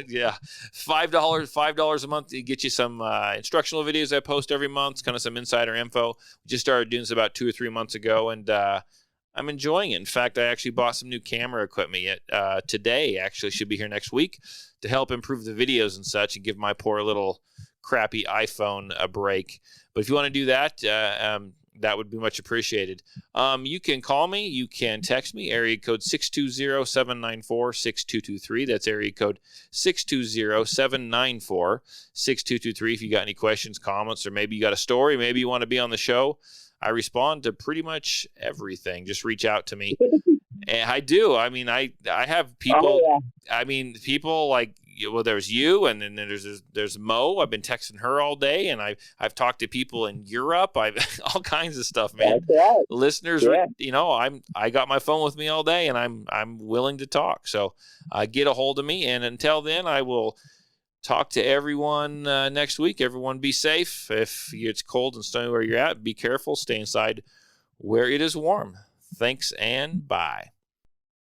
yeah, $5 a month to get you some instructional videos I post every month, kind of some insider info. We just started doing this about 2 or 3 months ago, and I'm enjoying it. In fact, I actually bought some new camera equipment today. Actually, should be here next week to help improve the videos and such, and give my poor little crappy iPhone a break. But if you want to do that, that would be much appreciated. You can call me. You can text me. Area code 620-794-6223. That's area code 620-794-6223. If you got any questions, comments, or maybe you got a story, maybe you want to be on the show. I respond to pretty much everything. Just reach out to me. And I do. I mean, I have people.
Oh, yeah.
I mean, people like, well, there's you, and then there's Mo. I've been texting her all day, and I've talked to people in Europe. I've all kinds of stuff, man.
That's right.
Listeners,
Yeah.
I got my phone with me all day, and I'm willing to talk. So get a hold of me, and until then, I will talk to everyone next week. Everyone be safe. If it's cold and snowy where you're at, be careful. Stay inside where it is warm. Thanks and bye.